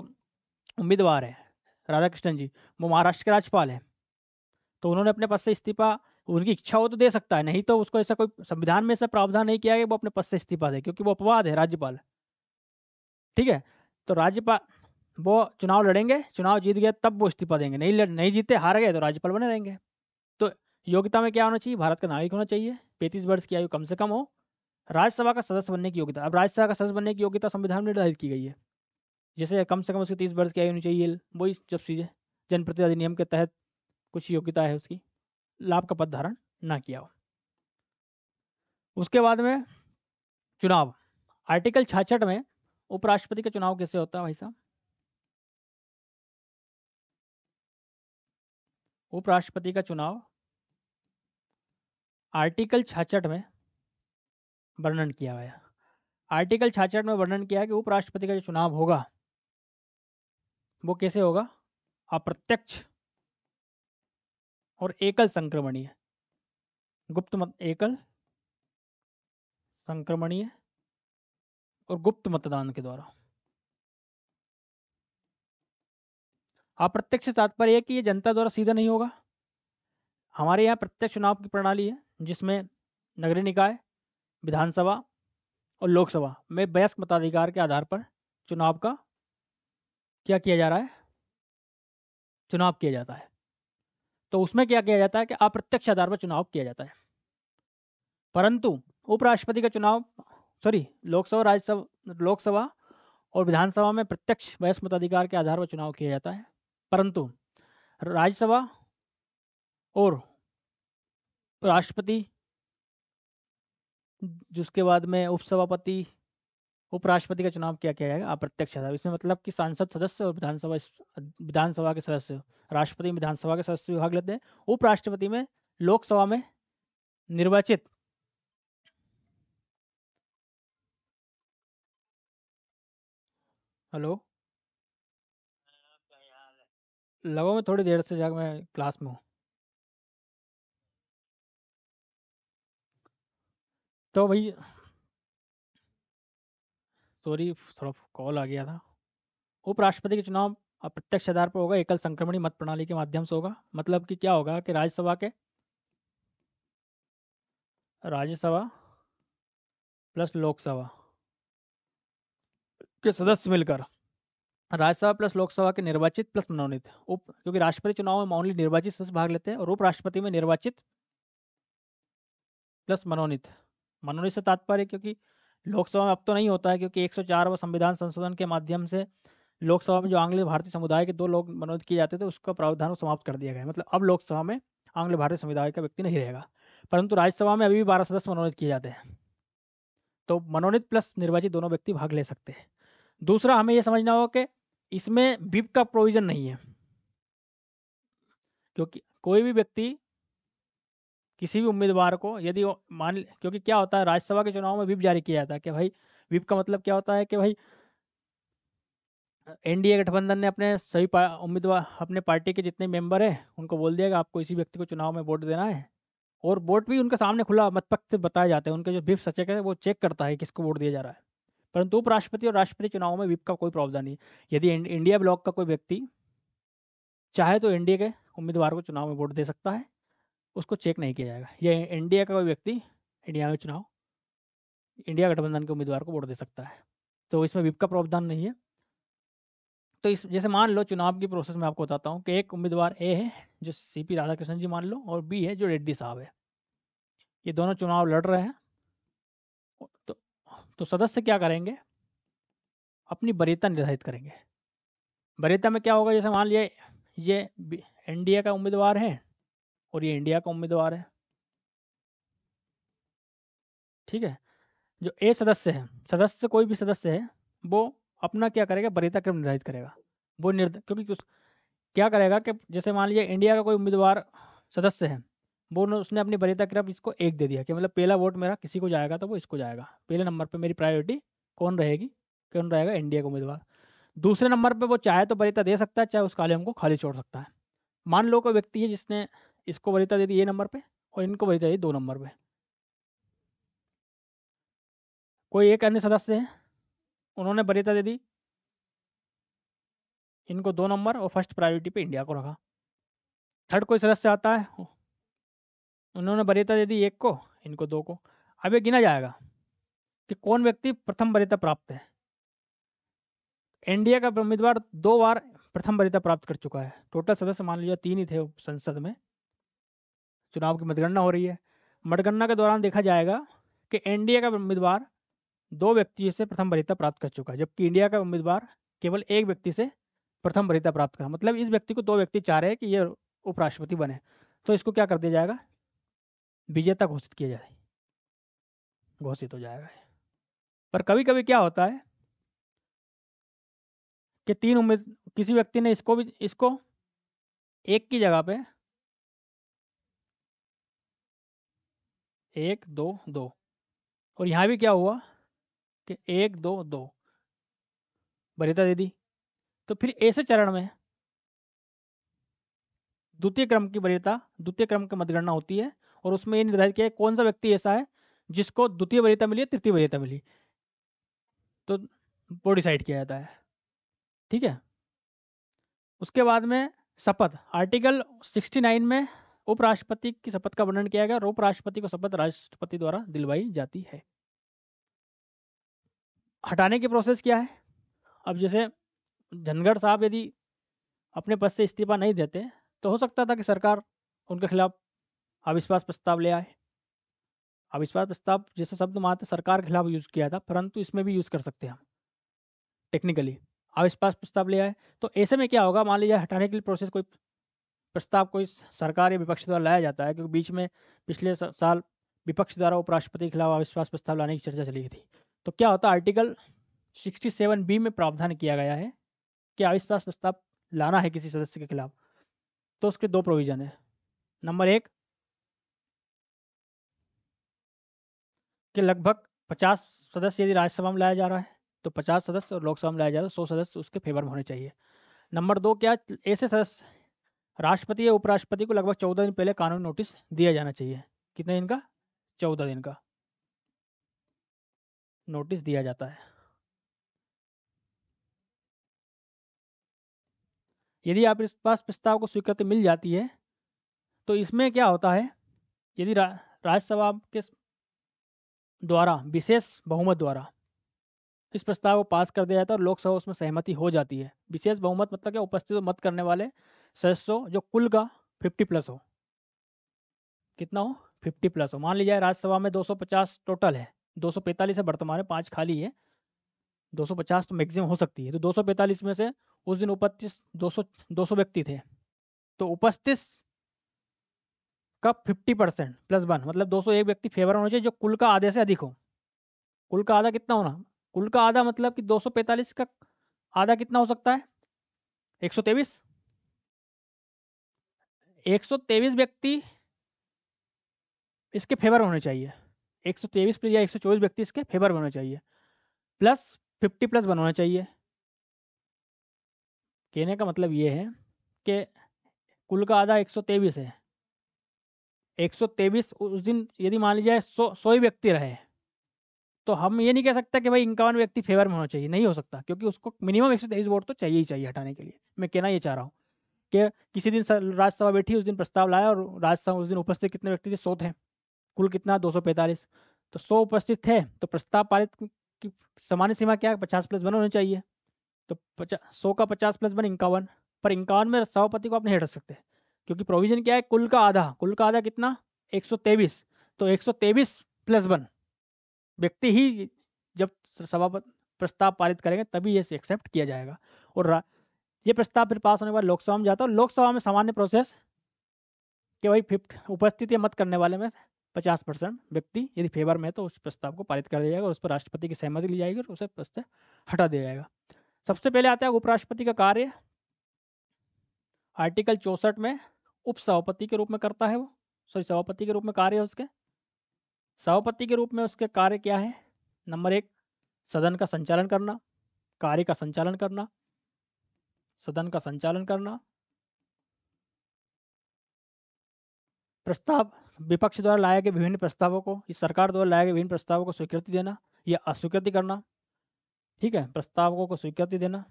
उम्मीदवार है राधाकृष्णन जी, वो महाराष्ट्र के राज्यपाल है, तो उन्होंने अपने पद से इस्तीफा, उनकी इच्छा हो तो दे सकता है, नहीं तो उसको ऐसा कोई संविधान में ऐसा प्रावधान नहीं किया कि वो अपने पद से इस्तीफा दे, क्योंकि वो अपवाद है राज्यपाल, ठीक है। तो राज्यपाल वो चुनाव लड़ेंगे, चुनाव जीत गए तब वो इस्तीफा देंगे, नहीं जीते, हार गए तो राज्यपाल बने रहेंगे। तो योग्यता में क्या होना चाहिए? भारत का नागरिक होना चाहिए, 35 वर्ष की आयु कम से कम हो, राज्यसभा का सदस्य बनने की योग्यता। अब राज्यसभा का सदस्य बनने की योग्यता संविधान में निर्धारित की गई है, जैसे कम से कम उसकी 30 वर्ष की आयु होनी चाहिए, वही जब चीज़ें जनप्रतिनिधि अधिनियम के तहत कुछ योग्यता है उसकी, लाभ का पद धारण ना किया हो। उसके बाद में चुनाव, आर्टिकल 66 में उपराष्ट्रपति का चुनाव कैसे होता है भाई साहब? उपराष्ट्रपति का चुनाव आर्टिकल 66 में वर्णन किया हुआ है। आर्टिकल 66 में वर्णन किया है कि उपराष्ट्रपति का जो चुनाव होगा वो कैसे होगा? अप्रत्यक्ष और एकल संक्रमणीय, गुप्त मत, एकल संक्रमणीय और गुप्त मतदान के द्वारा। अप्रत्यक्ष तात्पर्य है कि ये जनता द्वारा सीधा नहीं होगा। हमारे यहाँ प्रत्यक्ष चुनाव की प्रणाली है जिसमें नगरीय निकाय, विधानसभा और लोकसभा में वयस्क मताधिकार के आधार पर चुनाव का क्या किया जा रहा है? चुनाव किया जाता है। तो उसमें क्या किया जाता है कि अप्रत्यक्ष आधार पर चुनाव किया जाता है, परंतु उपराष्ट्रपति का चुनाव, सॉरी, लोकसभा, राज्यसभा, लोकसभा और विधानसभा में प्रत्यक्ष वयस्क मताधिकार के आधार पर चुनाव किया जाता है, परंतु राज्यसभा और राष्ट्रपति, जिसके बाद में उपसभापति, उपराष्ट्रपति का चुनाव क्या किया जाएगा? अप्रत्यक्ष आधार। इसमें मतलब कि सांसद सदस्य और विधानसभा के सदस्य, राष्ट्रपति में विधानसभा के सदस्य भी भाग लेते हैं, उपराष्ट्रपति में लोकसभा में निर्वाचित हेलो, लगो मैं थोड़ी देर से जाकर मैं क्लास में हूँ। तो भाई सॉरी, थोड़ा कॉल आ गया था। उपराष्ट्रपति का चुनाव अप्रत्यक्ष आधार पर होगा, एकल संक्रमणी मत प्रणाली के माध्यम से होगा। मतलब कि क्या होगा कि राज्यसभा प्लस लोकसभा के सदस्य मिलकर, राज्यसभा प्लस लोकसभा के निर्वाचित प्लस मनोनीत, उप, क्योंकि राष्ट्रपति चुनाव में मामूली निर्वाचित सदस्य भाग लेते हैं, और उपराष्ट्रपति में निर्वाचित प्लस मनोनीत। मनोनीत से तात्पर्य, क्योंकि लोकसभा में अब तो नहीं होता है, क्योंकि 104 संविधान संशोधन के माध्यम से लोकसभा में जो आंग्ल भारतीय समुदाय के 2 लोग मनोनीत किए जाते थे उसका प्रावधान समाप्त कर दिया गया है। मतलब अब लोकसभा में आंग्ल भारतीय समुदाय का व्यक्ति नहीं रहेगा, परंतु राज्यसभा में अभी भी 12 सदस्य मनोनीत किए जाते हैं। तो मनोनीत प्लस निर्वाचित दोनों व्यक्ति भाग ले सकते हैं। दूसरा, हमें यह समझना होगा कि इसमें विप का प्रोविजन नहीं है, क्योंकि कोई भी व्यक्ति किसी भी उम्मीदवार को यदि क्योंकि क्या होता है राज्यसभा के चुनाव में विप जारी किया जाता है कि भाई, विप का मतलब क्या होता है कि भाई एनडीए गठबंधन ने अपने सभी उम्मीदवार, अपने पार्टी के जितने मेंबर हैं उनको बोल दिया कि आपको इसी व्यक्ति को चुनाव में वोट देना है, और वोट भी उनके सामने खुला मतपत्र से बताए जाते हैं। उनके जो विप सचेतक है वो चेक करता है किसको वोट दिया जा रहा है, परंतु उपराष्ट्रपति और राष्ट्रपति चुनाव में व्हिप का कोई प्रावधान नहीं है। यदि इंडिया ब्लॉक का कोई व्यक्ति चाहे तो एनडीए के उम्मीदवार को चुनाव में वोट दे सकता है, उसको चेक नहीं किया जाएगा। ये इंडिया का कोई व्यक्ति इंडिया में चुनाव इंडिया गठबंधन के उम्मीदवार को वोट दे सकता है, तो इसमें व्हिप का प्रावधान नहीं है। तो इस जैसे मान लो चुनाव की प्रोसेस में आपको बताता हूँ कि एक उम्मीदवार ए है जो सीपी राधाकृष्णन जी मान लो, और बी है जो रेड्डी साहब है। ये दोनों चुनाव लड़ रहे हैं। तो सदस्य क्या करेंगे, अपनी वरीयता निर्धारित करेंगे। वरीयता में क्या होगा, जैसे मान लिया ये एनडीए का उम्मीदवार है और ये इंडिया का उम्मीदवार है, ठीक है। जो ए सदस्य है, सदस्य कोई भी सदस्य है, वो अपना क्या करेगा, वरीयता क्रम निर्धारित करेगा। वो क्योंकि क्या करेगा कि जैसे मान लीजिए इंडिया का कोई उम्मीदवार सदस्य है, वो उसने अपनी वरीयता क्रम इसको 1 दे दिया कि मतलब पहला वोट मेरा किसी को जाएगा तो वो इसको जाएगा, पहले नंबर पे मेरी प्रायोरिटी कौन रहेगी, कौन रहेगा, इंडिया का उम्मीदवार। दूसरे नंबर पे वो चाहे तो वरीयता दे सकता है, चाहे उस कॉलम को खाली छोड़ सकता है। मान लो कोई व्यक्ति है जिसने इसको वरीयता दे दी ए नंबर पे और इनको वरीयता दी 2 नंबर पे। कोई एक अन्य सदस्य है, उन्होंने वरीयता दे दी इनको 2 नंबर और फर्स्ट प्रायोरिटी पे इंडिया को रखा। थर्ड कोई सदस्य आता है, उन्होंने वरीयता दे दी 1 को, इनको 2 को। अब ये गिना जाएगा कि कौन व्यक्ति प्रथम वरीयता प्राप्त है। एनडीए का उम्मीदवार 2 बार प्रथम वरीयता प्राप्त कर चुका है। टोटल सदस्य मान लीजिए 3 ही थे संसद में, चुनाव की मतगणना हो रही है। मतगणना के दौरान देखा जाएगा कि एनडीए का उम्मीदवार 2 व्यक्ति से प्रथम वरीयता प्राप्त कर चुका है, जबकि इंडिया का उम्मीदवार केवल 1 व्यक्ति से प्रथम वरीयता प्राप्त करा। मतलब इस व्यक्ति को 2 व्यक्ति चाह रहे हैं कि ये उपराष्ट्रपति बने, तो इसको क्या कर दिया जाएगा, विजेता घोषित किया जाए, घोषित हो जाएगा। पर कभी कभी क्या होता है कि किसी व्यक्ति ने इसको 1 की जगह पे 1 2 2, और यहाँ भी क्या हुआ कि 1 2 2 वरीयता दे दी। तो फिर ऐसे चरण में द्वितीय क्रम की वरीयता, द्वितीय क्रम की मतगणना होती है, और उसमें ये निर्धारित किया है कौन सा व्यक्ति ऐसा है जिसको द्वितीय वरीयता मिली है, तृतीय वरीयता मिली, तो वो डिसाइड किया जाता है, ठीक है। उसके बाद में शपथ, आर्टिकल 69 में उपराष्ट्रपति की शपथ का वर्णन किया गया, और उपराष्ट्रपति को शपथ राष्ट्रपति द्वारा दिलवाई जाती है। हटाने की प्रोसेस क्या है, अब जैसे धनखड़ साहब यदि अपने पद से इस्तीफा नहीं देते तो हो सकता था कि सरकार उनके खिलाफ अविश्वास प्रस्ताव ले आए। अविश्वास प्रस्ताव जैसे शब्द मात्र सरकार के खिलाफ यूज किया था, परंतु इसमें भी यूज कर सकते हैं हम टेक्निकली। अविश्वास प्रस्ताव ले आए तो ऐसे में क्या होगा, मान लीजिए हटाने के लिए प्रोसेस कोई प्रस्ताव कोई सरकार या विपक्ष द्वारा लाया जाता है, क्योंकि बीच में पिछले साल विपक्ष द्वारा उपराष्ट्रपति के खिलाफ अविश्वास प्रस्ताव लाने की चर्चा चली थी। तो क्या होता है, आर्टिकल 67B में प्रावधान किया गया है कि अविश्वास प्रस्ताव लाना है किसी सदस्य के खिलाफ, तो उसके 2 प्रोविजन है। नंबर 1 कि लगभग 50 सदस्य यदि राज्यसभा में लाया जा रहा है तो 50 सदस्य, और लोकसभा में लाया जा रहा है 100 सदस्य उसके फेवर में होने चाहिए। नंबर 2 क्या, ऐसे सदस्य राष्ट्रपति या उपराष्ट्रपति को लगभग 14 दिन पहले कानूनी नोटिस दिया जाना चाहिए। कितने दिन का, 14 दिन का नोटिस दिया जाता है। यदि आप इस पास प्रस्ताव को स्वीकृति मिल जाती है तो इसमें क्या होता है, यदि राज्यसभा के द्वारा विशेष बहुमत द्वारा इस प्रस्ताव को पास कर दिया जाता है और लोकसभा उसमें सहमति हो जाती है। विशेष बहुमत मतलब क्या, उपस्थित मत करने वाले सदस्यों जो कुल का 50+ हो। कितना हो, 50+ हो। मान लीजिए राज्यसभा में 250 टोटल है, 245 है वर्तमान में, 5 खाली है, 250 तो मैक्सिमम हो सकती है। तो 245 में से उस दिन उपस्थित 200 व्यक्ति थे, तो उपस्थित का 50% +1 मतलब 201 व्यक्ति फेवर होना चाहिए जो कुल का आधे से अधिक हो। कुल का आधा कितना होना, कुल का आधा मतलब कि 245 का आधा कितना हो सकता है, 123। 123 व्यक्ति इसके फेवर होने चाहिए, 123 या 124 व्यक्ति इसके फेवर में होने चाहिए, प्लस 50+ होना चाहिए। कहने का मतलब ये है कि कुल का आधा 123 है, 123 उस दिन यदि मान लीजिए 100 ही व्यक्ति रहे तो हम ये नहीं कह सकते कि भाई 51 व्यक्ति फेवर में होना चाहिए, नहीं हो सकता, क्योंकि उसको मिनिमम 123 वोट तो चाहिए ही चाहिए हटाने के लिए। मैं कहना ये चाह रहा हूँ कि किसी दिन राज्यसभा बैठी, उस दिन प्रस्ताव लाया और राज्यसभा उस दिन उपस्थित कितने व्यक्ति थे? 100 थे। कुल कितना? 245। तो 100 उपस्थित थे तो प्रस्ताव पारित की सामान्य सीमा क्या है? 50+1 होनी चाहिए। तो 100 का 50+1 51, पर 51 में सभापति को आप नहीं हटा सकते, क्योंकि प्रोविजन क्या है? कुल का आधा। कुल का आधा कितना? 123। तो 123+1 व्यक्ति ही जब सभापति प्रस्ताव पारित करेंगे तभी ये एक्सेप्ट किया जाएगा। और ये प्रस्ताव फिर पास होने के बाद लोकसभा में जाता है। लोकसभा में सामान्य प्रोसेस कि भाई 50 उपस्थित या मत करने वाले में 50% व्यक्ति यदि फेवर में है तो उस प्रस्ताव को पारित कर दिया जाएगा और उस पर राष्ट्रपति की सहमति ली जाएगी और उसे प्रस्ताव हटा दिया जाएगा। सबसे पहले आता है उपराष्ट्रपति का कार्य। आर्टिकल 64 में उप सभापति के रूप में करता है वो, सभापति के रूप में कार्य है उसके। सभापति के रूप में उसके कार्य क्या है? नंबर 1, सदन का संचालन करना, कार्य का संचालन करना, सदन का संचालन करना, प्रस्ताव विपक्ष द्वारा लाए गए विभिन्न प्रस्तावों को, इस सरकार द्वारा लाए गए विभिन्न प्रस्तावों को स्वीकृति देना या अस्वीकृति करना। ठीक है, प्रस्तावों को स्वीकृति देना,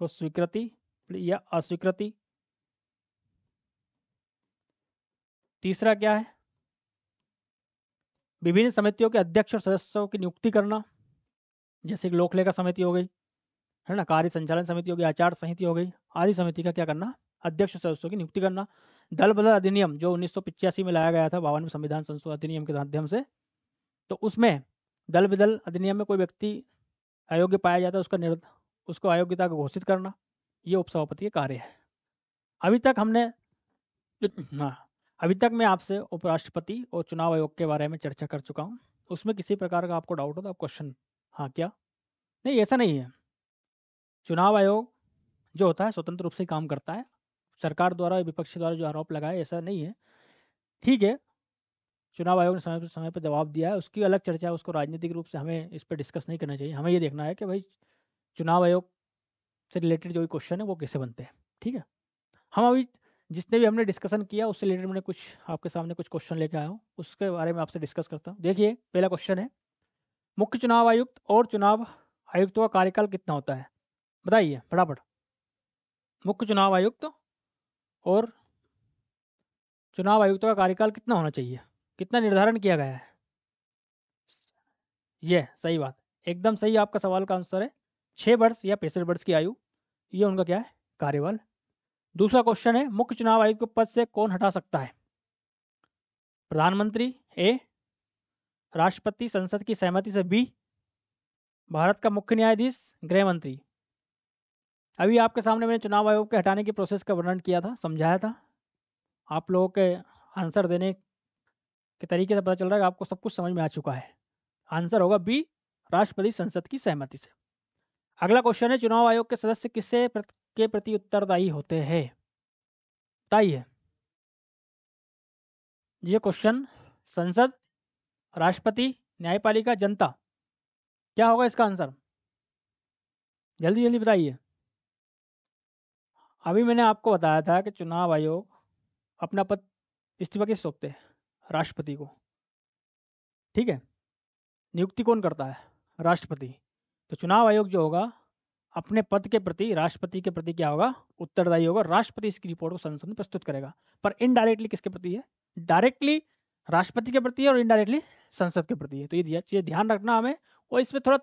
को स्वीकृति या अस्वीकृति। तीसरा क्या है? विभिन्न समितियों के अध्यक्ष और सदस्यों की नियुक्ति करना, जैसे कि लोक लेखा समिति हो गई, है ना, कार्य संचालन समिति हो गई, आचार संहिता हो गई, आदि समिति का क्या करना? अध्यक्ष और सदस्यों की नियुक्ति करना। दल बदल अधिनियम जो 1985 में लाया गया था 52वें संविधान संशोधन अधिनियम के माध्यम से, तो उसमें दल बदल अधिनियम में कोई व्यक्ति अयोग्य पाया जाता है उसको अयोग्यता को घोषित करना, ये उपसभापति के कार्य है। अभी तक हमने हाँ, अभी तक मैं आपसे उपराष्ट्रपति और चुनाव आयोग के बारे में चर्चा कर चुका हूँ। उसमें किसी प्रकार का आपको डाउट हो तो आप क्वेश्चन। हाँ क्या? नहीं, ऐसा नहीं है। चुनाव आयोग जो होता है स्वतंत्र रूप से काम करता है। सरकार द्वारा विपक्ष द्वारा जो आरोप लगाए ऐसा नहीं है। ठीक है, चुनाव आयोग ने समय पर जवाब दिया है, उसकी अलग चर्चा है, उसको राजनीतिक रूप से हमें इस पर डिस्कस नहीं करना चाहिए। हमें ये देखना है कि भाई चुनाव आयोग से रिलेटेड जो क्वेश्चन है वो कैसे बनते हैं। ठीक है, हम अभी जितने भी हमने डिस्कशन किया उससे रिलेटेड मैंने कुछ आपके सामने कुछ क्वेश्चन लेके आया हूँ, उसके बारे में आपसे डिस्कस करता हूँ। देखिए, पहला क्वेश्चन है, मुख्य चुनाव आयुक्त और चुनाव आयुक्तों का कार्यकाल कितना होता है? बताइए फटाफट। मुख्य चुनाव आयुक्त और चुनाव आयुक्तों का कार्यकाल कितना होना चाहिए? कितना निर्धारण किया गया है? ये सही बात, एकदम सही आपका सवाल का आंसर है। 6 वर्ष या 65 वर्ष की आयु, ये उनका क्या है? कार्यकाल। दूसरा क्वेश्चन है, मुख्य चुनाव आयुक्त को पद से कौन हटा सकता है? प्रधानमंत्री ए, राष्ट्रपति संसद की सहमति से बी, भारत का मुख्य न्यायाधीश, गृह मंत्री। अभी आपके सामने मैंने चुनाव आयोग के हटाने की प्रोसेस का वर्णन किया था, समझाया था। आप लोगों के आंसर देने के तरीके से पता चल रहा है कि आपको सब कुछ समझ में आ चुका है। आंसर होगा बी, राष्ट्रपति संसद की सहमति से। अगला क्वेश्चन है, चुनाव आयोग के सदस्य के प्रति उत्तरदायी होते हैं? बताइए। ये क्वेश्चन संसद, राष्ट्रपति, न्यायपालिका, जनता, क्या होगा इसका आंसर? जल्दी जल्दी बताइए। अभी मैंने आपको बताया था कि चुनाव आयोग अपना पद इस्तीफा किस सौंपते हैं? राष्ट्रपति को। ठीक है, नियुक्ति कौन करता है? राष्ट्रपति। तो चुनाव आयोग जो होगा अपने पद के प्रति राष्ट्रपति के प्रति क्या होगा? उत्तरदायी होगा। राष्ट्रपति इसकी रिपोर्ट को संसद में प्रस्तुत करेगा, पर इनडायरेक्टली किसके प्रति है? डायरेक्टली राष्ट्रपति के प्रति है और इनडायरेक्टली संसद के प्रति है। तो ये चीज़ ध्यान रखना हमें। और इसमें थोड़ा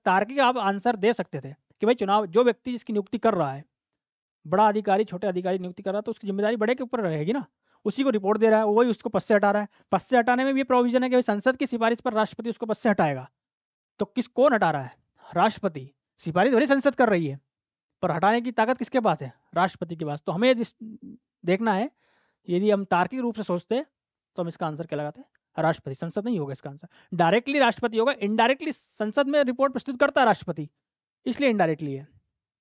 तार्किक आप आंसर दे सकते थे कि भाई चुनाव जो व्यक्ति जिसकी नियुक्ति कर रहा है, बड़ा अधिकारी छोटे अधिकारी नियुक्ति कर रहा है, तो उसकी जिम्मेदारी बड़े के ऊपर रहेगी ना। उसी को रिपोर्ट दे रहा है, वही उसको पद से हटा रहा है। पद से हटाने में भी प्रोविजन है कि संसद की सिफारिश पर राष्ट्रपति उसको पद से हटाएगा। तो कौन हटा रहा है? राष्ट्रपति। सिफारिश भले संसद कर रही है, पर हटाने की ताकत किसके पास है? राष्ट्रपति के पास। तो हमें देखना है, यदि हम तार्किक रूप से सोचते तो हम इसका आंसर क्या लगाते हैं? राष्ट्रपति। संसद नहीं होगा इसका आंसर, डायरेक्टली राष्ट्रपति होगा। इनडायरेक्टली संसद में रिपोर्ट प्रस्तुत करता है राष्ट्रपति, इसलिए इनडायरेक्टली है,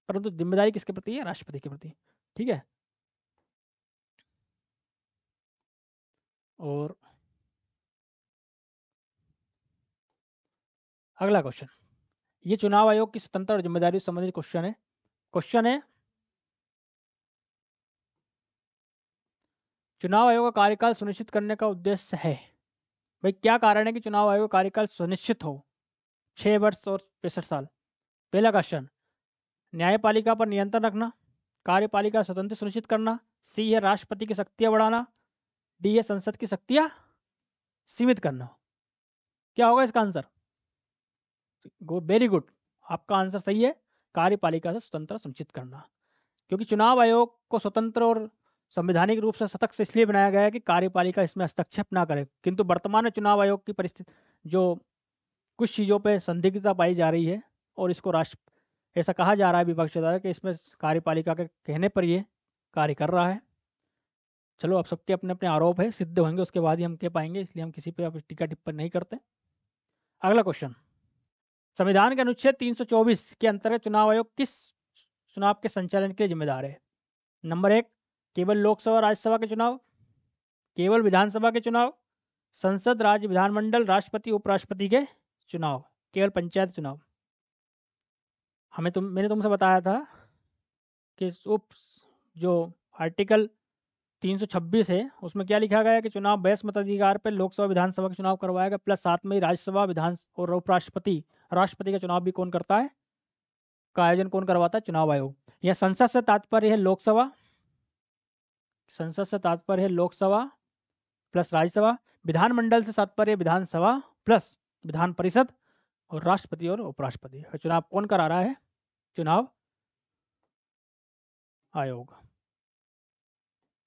परंतु जिम्मेदारी किसके प्रति है? राष्ट्रपति के प्रति। ठीक है, और अगला क्वेश्चन, ये चुनाव आयोग की स्वतंत्रता और जिम्मेदारी से संबंधित क्वेश्चन है, चुनाव आयोग का कार्यकाल सुनिश्चित करने का उद्देश्य है। भाई क्या कारण है कि चुनाव आयोग का कार्यकाल सुनिश्चित हो 6 वर्ष और 65 साल? पहला क्वेश्चन, न्यायपालिका पर नियंत्रण रखना, कार्यपालिका स्वतंत्र सुनिश्चित करना, सी है राष्ट्रपति की शक्तियां बढ़ाना, डी है संसद की शक्तियां सीमित करना। क्या होगा इसका आंसर? वेरी गुड, आपका आंसर सही है, कार्यपालिका से स्वतंत्र सुनिश्चित करना। क्योंकि चुनाव आयोग को स्वतंत्र और संवैधानिक रूप से सशक्त इसलिए बनाया गया है कि कार्यपालिका इसमें हस्तक्षेप ना करे। किंतु वर्तमान में चुनाव आयोग की परिस्थिति जो कुछ चीज़ों पे संदिग्धता पाई जा रही है और इसको राष्ट्र ऐसा कहा जा रहा है विपक्ष द्वारा कि इसमें कार्यपालिका के कहने पर ये कार्य कर रहा है। चलो, अब सबके अपने अपने आरोप है, सिद्ध होंगे उसके बाद ही हम कह पाएंगे, इसलिए हम किसी पे अब टीका टिप्पणी नहीं करते। अगला क्वेश्चन, संविधान के अनुच्छेद 324 के अंतर्गत चुनाव आयोग किस चुनाव के संचालन के लिए जिम्मेदार है? नंबर 1, केवल लोकसभा राज्यसभा के चुनाव, केवल विधानसभा के चुनाव, संसद राज्य विधानमंडल राष्ट्रपति उपराष्ट्रपति के चुनाव, केवल पंचायत चुनाव। मैंने तुमसे बताया था कि जो आर्टिकल 326 है उसमें क्या लिखा गया है कि चुनाव बहस मताधिकार पर लोकसभा विधानसभा का चुनाव करवाएगा, प्लस साथ में ही राज्यसभा विधान और उपराष्ट्रपति राष्ट्रपति का चुनाव भी कौन करता है, का आयोजन कौन करवाता है? चुनाव आयोग। यह संसद से तात्पर्य है लोकसभा, संसद से तात्पर्य है लोकसभा प्लस राज्यसभा, विधानमंडल से तात्पर्य विधानसभा प्लस विधान परिषद, और राष्ट्रपति और उपराष्ट्रपति। चुनाव कौन करा रहा है? चुनाव आयोग।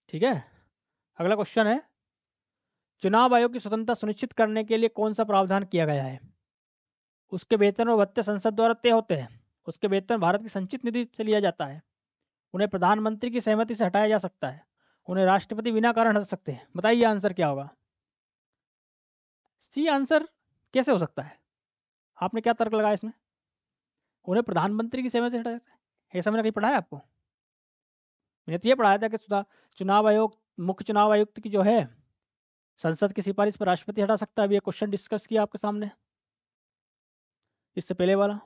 ठीक है, अगला क्वेश्चन है, चुनाव आयोग की स्वतंत्रता सुनिश्चित करने के लिए कौन सा प्रावधान किया गया है? उसके वेतन और भत्ते संसद द्वारा तय होते हैं, उसके वेतन भारत की संचित निधि से लिया जाता है, उन्हें प्रधानमंत्री की सहमति से हटाया जा सकता है, उन्हें राष्ट्रपति बिना कारण हटा सकते हैं। बताइए आंसर क्या होगा? सी आंसर कैसे हो सकता है? आपने क्या तर्क लगाया इसमें? उन्हें प्रधानमंत्री की सहमति से हटाया सकता है, ऐसा मैंने कहीं पढ़ा है आपको? मैंने तो ये पढ़ाया था कि चुनाव आयोग, मुख्य चुनाव आयुक्त की जो है संसद की सिफारिश पर राष्ट्रपति हटा सकता है। अभी ये क्वेश्चन डिस्कस किया आपके सामने, इससे पहले वाला।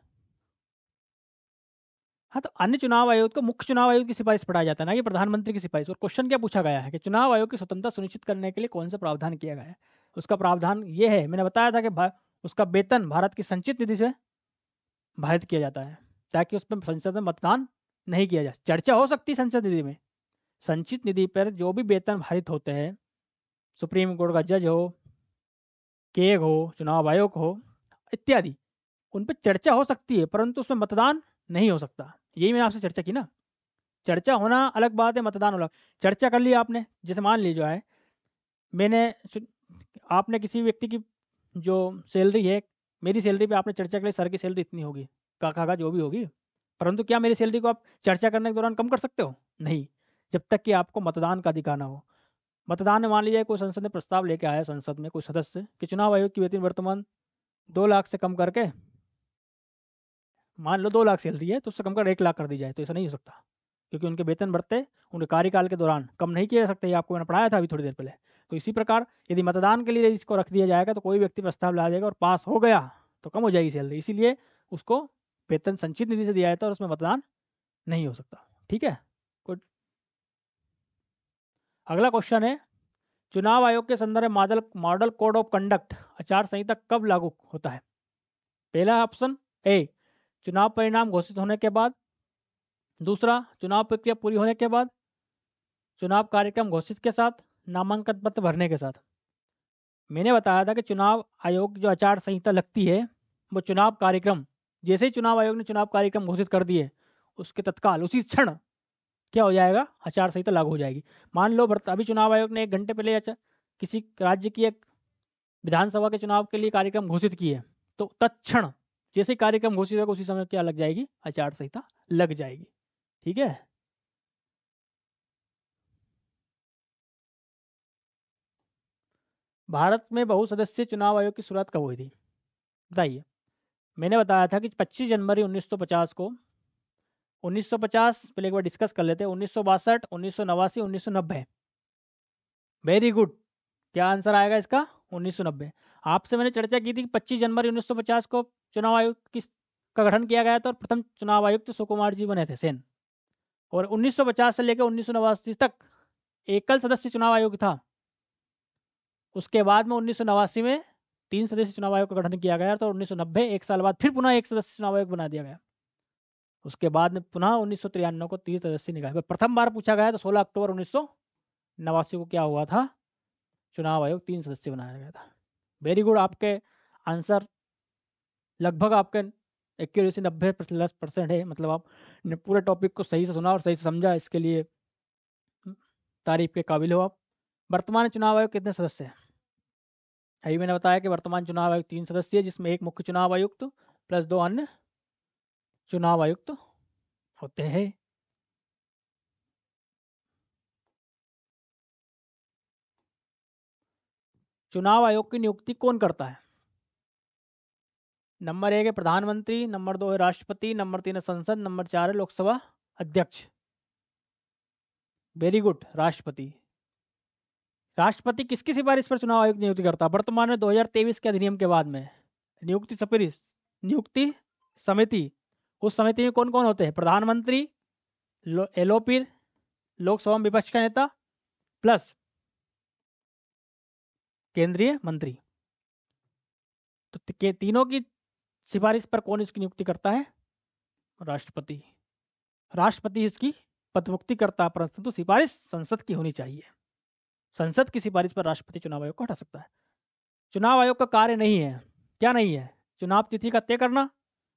हाँ, तो अन्य चुनाव आयोग को मुख्य चुनाव आयोग की सिफारिश पढ़ाया जाता है, ना कि प्रधानमंत्री की सिफारिश। और क्वेश्चन क्या पूछा गया है कि चुनाव आयोग की स्वतंत्रता सुनिश्चित करने के लिए कौन सा प्रावधान किया गया है? उसका प्रावधान ये है, मैंने बताया था कि उसका वेतन भारत की संचित निधि से भारित किया जाता है, ताकि उसमें संसद में मतदान नहीं किया जाए। चर्चा हो सकती है संसद निधि में, संचित निधि पर जो भी वेतन भारित होते हैं, सुप्रीम कोर्ट का जज हो, केग हो, चुनाव आयोग हो इत्यादि, उन पर चर्चा हो सकती है, परंतु उसमें मतदान नहीं हो सकता। यही मैंने आपसे चर्चा की ना। चर्चा होना अलग बात है, मतदान अलग। चर्चा कर लिया आपने, जैसे मान लीजिए है आपने किसी व्यक्ति की जो सैलरी है, मेरी सैलरी पे आपने चर्चा के लिए सर की सैलरी इतनी होगी, काका का जो भी होगी, परंतु क्या मेरी सैलरी को आप चर्चा करने के दौरान कम कर सकते हो? नहीं, जब तक कि आपको मतदान का अधिकार ना हो। मतदान में मान लीजिए कोई संसद में प्रस्ताव लेके आया, संसद में कोई सदस्य कि चुनाव आयोग की वेतन वर्तमान 2 लाख से कम करके, मान लो 2 लाख सैलरी है तो उससे कम कर 1 लाख कर दी जाए, तो ऐसा नहीं हो सकता, क्योंकि उनके वेतन बढ़ते उनके कार्यकाल के दौरान कम नहीं किया जा सकता। ये आपको मैंने पढ़ाया था अभी थोड़ी देर पहले। तो इसी प्रकार यदि मतदान के लिए इसको रख दिया जाएगा तो कोई व्यक्ति प्रस्ताव ला जाएगा और पास हो गया तो कम हो जाएगी सैलरी, इसीलिए उसको वेतन संचित निधि से दिया जाता है और उसमें मतदान नहीं हो सकता। ठीक है, गुड। अगला क्वेश्चन है, चुनाव आयोग के संदर्भ में मॉडल कोड ऑफ कंडक्ट आचार संहिता कब लागू होता है? पहला ऑप्शन ए, चुनाव परिणाम घोषित होने के बाद, दूसरा चुनाव प्रक्रिया पूरी होने के बाद, चुनाव कार्यक्रम घोषित के साथ, नामांकन पत्र भरने के साथ। मैंने बताया था कि चुनाव आयोग जो आचार संहिता लगती है वो चुनाव कार्यक्रम, जैसे ही चुनाव आयोग ने चुनाव कार्यक्रम घोषित कर दिए उसके तत्काल उसी क्षण क्या हो जाएगा, आचार संहिता लागू हो जाएगी। मान लो अभी चुनाव आयोग ने 1 घंटे पहले किसी राज्य की एक विधानसभा के चुनाव के लिए कार्यक्रम घोषित किए, तो तत्क्षण जैसे ही कार्यक्रम घोषित होगा उसी समय क्या लग जाएगी, आचार संहिता लग जाएगी। ठीक है, भारत में बहुसदस्यीय चुनाव आयोग की शुरुआत कब हुई थी? बताइए। मैंने बताया था कि 25 जनवरी 1950 को, 1950 पहले एक बार डिस्कस कर लेते हैं, 1962, 1989, 1990। वेरी गुड, क्या आंसर आएगा इसका? 1990। आपसे मैंने चर्चा की थी कि 25 जनवरी 1950 को चुनाव आयोग का गठन किया गया था और प्रथम चुनाव आयुक्त सुकुमार जी बने थे सेन। और 1950 से लेकर 1989 तक एकल सदस्य चुनाव आयोग था। उसके बाद में 1989 में 3 सदस्यीय चुनाव आयोग का गठन किया गया, तो 1990 एक साल बाद फिर पुनः 1 सदस्यीय चुनाव आयोग बना दिया गया। उसके बाद में पुनः 1993 को 30 सदस्य निकाय। प्रथम बार पूछा गया तो 16 अक्टूबर 1989 को क्या हुआ था, चुनाव आयोग 3 सदस्य बनाया गया था। वेरी गुड, आपके आंसर लगभग आपके एक्यूरेसी 90% है, मतलब आपने पूरे टॉपिक को सही से सुना और सही से समझा, इसके लिए तारीफ के काबिल हो आप। वर्तमान चुनाव आयोग कितने सदस्य हैं? अभी मैंने बताया कि वर्तमान चुनाव आयोग 3 सदस्य है, जिसमें एक मुख्य चुनाव आयुक्त प्लस 2 अन्य चुनाव आयुक्त होते हैं। चुनाव आयोग की नियुक्ति कौन करता है? नंबर 1 है प्रधानमंत्री, नंबर 2 है राष्ट्रपति, नंबर 3 है संसद, नंबर 4 है लोकसभा अध्यक्ष। वेरी गुड, राष्ट्रपति। राष्ट्रपति किसकी सिफारिश पर चुनाव आयोग नियुक्ति करता है? वर्तमान में 2023 के अधिनियम के बाद में नियुक्ति समिति, उस समिति में कौन कौन होते हैं? प्रधानमंत्री, एलओपी, लोकसभा में विपक्ष का नेता प्लस केंद्रीय मंत्री। तो तीनों की सिफारिश पर कौन इसकी नियुक्ति करता है? राष्ट्रपति। राष्ट्रपति इसकी पदमुक्ति करता है, परंतु सिफारिश संसद की होनी चाहिए। संसद की सिफारिश पर राष्ट्रपति चुनाव आयोग को हटा सकता है। चुनाव आयोग का कार्य नहीं है, क्या नहीं है? चुनाव तिथि का तय करना,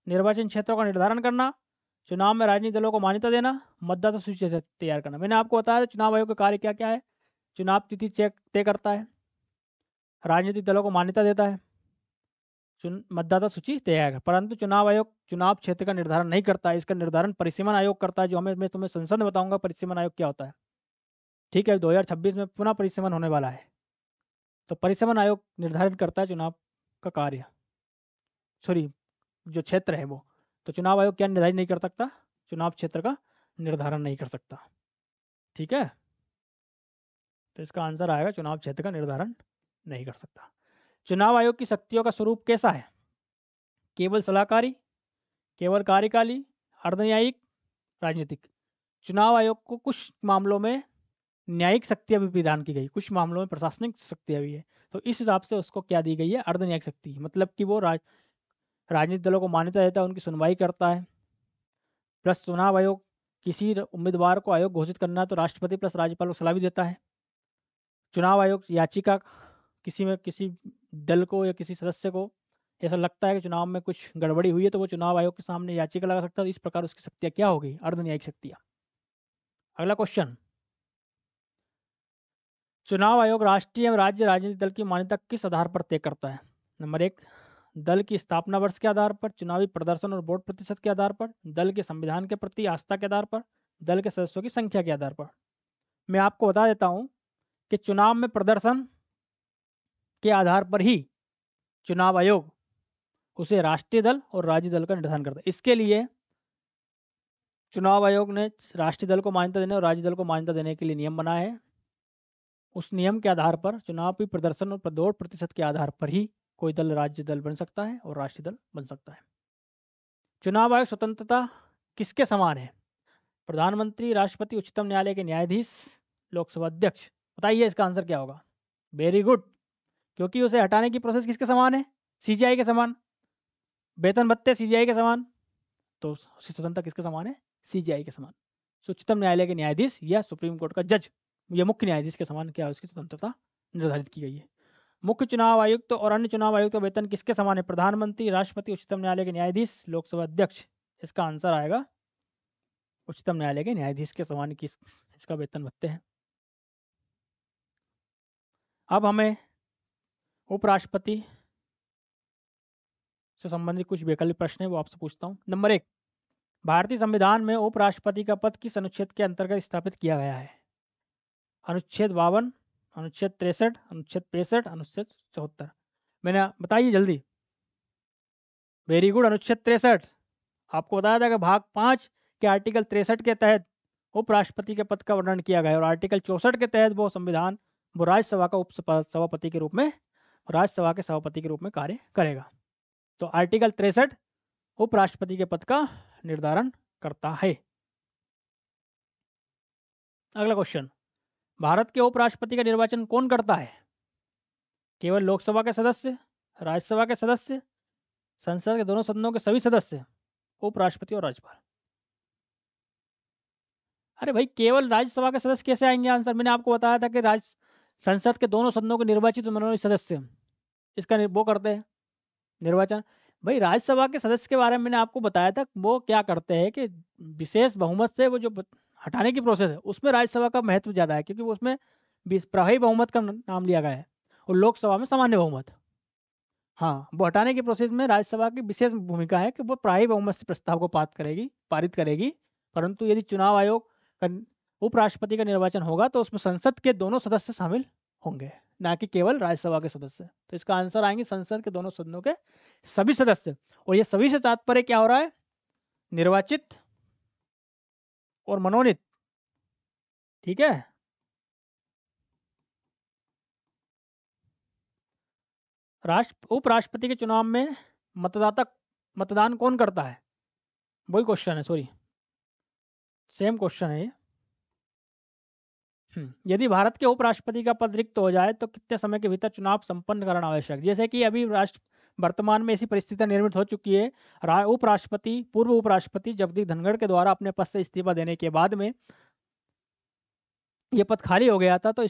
निर्वाचन क्षेत्रों का निर्धारण करना, चुनाव में राजनीतिक दलों को मान्यता देना, मतदाता सूची तैयार करना। मैंने आपको बताया चुनाव आयोग का कार्य क्या क्या है। चुनाव तिथि तय करता है, राजनीतिक दलों को मान्यता देता है, मतदाता सूची तैयार कर, परंतु चुनाव आयोग चुनाव क्षेत्र का निर्धारण नहीं करता है। इसका निर्धारण परिसीमन आयोग करता है, जो मैं तुम्हें संसद में बताऊंगा परिसीमन आयोग क्या होता है। ठीक है, 2026 में पुनः परिसीमन होने वाला है, तो परिसीमन आयोग निर्धारित करता है चुनाव का कार्य, सॉरी जो क्षेत्र है वो। तो चुनाव आयोग क्या निर्धारित नहीं कर सकता? चुनाव क्षेत्र का निर्धारण नहीं कर सकता। ठीक है, तो इसका आंसर आएगा चुनाव क्षेत्र का निर्धारण नहीं कर सकता। चुनाव आयोग की शक्तियों का स्वरूप कैसा है? केवल सलाहकारी, केवल कार्यकाली, अर्धन्यायिक, राजनीतिक। चुनाव आयोग को कुछ मामलों में न्यायिक शक्तियां भी प्रदान की गई, कुछ मामलों में प्रशासनिक शक्तियां भी है, तो इस हिसाब से उसको क्या दी गई है? अर्धन्यायिक शक्ति। मतलब कि वो राजनीतिक दलों को मान्यता देता है, उनकी सुनवाई करता है। प्लस चुनाव आयोग किसी उम्मीदवार को आयोग घोषित करना है तो राष्ट्रपति प्लस राज्यपाल को सलाह भी देता है। चुनाव आयोग याचिका किसी दल को या किसी सदस्य को ऐसा लगता है कि चुनाव में कुछ गड़बड़ी हुई है, तो वो चुनाव आयोग के सामने याचिका लगा सकता है। इस प्रकार उसकी शक्तियां क्या हो गई? अर्धन्यायिक शक्तियां। अगला क्वेश्चन, चुनाव आयोग राष्ट्रीय एवं राज्य राजनीतिक दल की मान्यता किस आधार पर तय करता है? नंबर 1 दल की स्थापना वर्ष के आधार पर, चुनावी प्रदर्शन और वोट प्रतिशत के आधार पर, दल के संविधान के प्रति आस्था के आधार पर, दल के सदस्यों की संख्या के आधार पर। मैं आपको बता देता हूं कि चुनाव में प्रदर्शन के आधार पर ही चुनाव आयोग उसे राष्ट्रीय दल और राज्य दल का निर्धारण करता है। इसके लिए चुनाव आयोग ने राष्ट्रीय दल को मान्यता देने और राज्य दल को मान्यता देने के लिए नियम बनाए हैं। उस नियम के आधार पर चुनावी प्रदर्शन और वोट प्रतिशत के आधार पर ही कोई दल राज्य दल बन सकता है और राष्ट्रीय दल बन सकता है। चुनाव आयोग स्वतंत्रता किसके समान है? प्रधानमंत्री, राष्ट्रपति, उच्चतम न्यायालय के न्यायाधीश, लोकसभा अध्यक्ष। बताइए इसका आंसर क्या होगा? वेरी गुड, क्योंकि उसे हटाने की प्रोसेस किसके समान है? सीजीआई के समान। वेतन भत्ते सीजीआई के समान, तो उसकी स्वतंत्रता किसके समान है? सीजीआई के समान। उच्चतम न्यायालय के न्यायाधीश या सुप्रीम कोर्ट का जज या मुख्य न्यायाधीश के समान क्या उसकी स्वतंत्रता निर्धारित की गई है। मुख्य चुनाव आयुक्त तो और अन्य चुनाव आयुक्त का वेतन किसके समान है? प्रधानमंत्री, राष्ट्रपति, उच्चतम न्यायालय के न्यायाधीश, लोकसभा अध्यक्ष। इसका आंसर आएगा उच्चतम न्यायालय के न्यायाधीश के समान की इसका वेतन भत्ते हैं। अब हमें उपराष्ट्रपति से संबंधित कुछ वैकल्पिक प्रश्न है, वो आपसे पूछता हूँ। नंबर 1, भारतीय संविधान में उपराष्ट्रपति का पद किस अनुच्छेद के अंतर्गत स्थापित किया गया है? अनुच्छेद 52, अनुच्छेद 63, अनुच्छेद 65, अनुच्छेद 74। मैंने बताइए जल्दी। वेरी गुड, अनुच्छेद 63। आपको बताया था कि भाग 5 के आर्टिकल 63 के तहत उपराष्ट्रपति के पद का वर्णन किया गया है, और आर्टिकल 64 के तहत वो राज्यसभा का उप सभापति के रूप में, राज्यसभा के सभापति के रूप में कार्य करेगा। तो आर्टिकल 63 उपराष्ट्रपति के पद का निर्धारण करता है। अगला क्वेश्चन, भारत के उपराष्ट्रपति का निर्वाचन कौन करता है? केवल लोकसभा के सदस्य, राज्यसभा के सदस्य, संसद के दोनों सदनों के सभी सदस्य, उपराष्ट्रपति और राज्यपाल। अरे भाई केवल राज्यसभा के सदस्य कैसे आएंगे आंसर? मैंने आपको बताया था कि राज्य संसद के दोनों सदनों के निर्वाचित मनोनीत सदस्य इसका वो करते हैं निर्वाचन। भाई राज्यसभा के सदस्य के बारे में मैंने आपको बताया था, वो क्या करते हैं कि विशेष बहुमत से वो जो हटाने की प्रोसेस है उसमें राज्यसभा का महत्व ज़्यादा है, क्योंकि उसमें प्रभावी बहुमत का नाम लिया गया है और लोकसभा में सामान्य बहुमत। हाँ, वो हटाने की प्रोसेस में राज्यसभा की विशेष भूमिका है कि वो प्रभावी बहुमत से प्रस्ताव को पारित करेगी। परंतु यदि चुनाव आयोग का उपराष्ट्रपति का निर्वाचन होगा तो उसमें संसद के दोनों सदस्य शामिल होंगे, ना कि केवल राज्यसभा के सदस्य। तो इसका आंसर आएंगे संसद के दोनों सदनों के सभी सदस्य। और ये सभी से तात्पर्य क्या हो रहा है? निर्वाचित और मनोनीत। ठीक है, उपराष्ट्रपति के चुनाव में मतदान कौन करता है? वही क्वेश्चन है, सॉरी सेम क्वेश्चन है ये। यदि भारत के उपराष्ट्रपति का पद रिक्त हो जाए तो कितने समय के भीतर चुनाव संपन्न करना आवश्यक? जैसे कि अभी वर्तमान में ऐसी परिस्थितियां निर्मित हो चुकी है, पूर्व उपराष्ट्रपति जगदीप धनखड़ के द्वारा अपने पद से इस्तीफा देने के बाद में ये पद खाली हो गया था, तो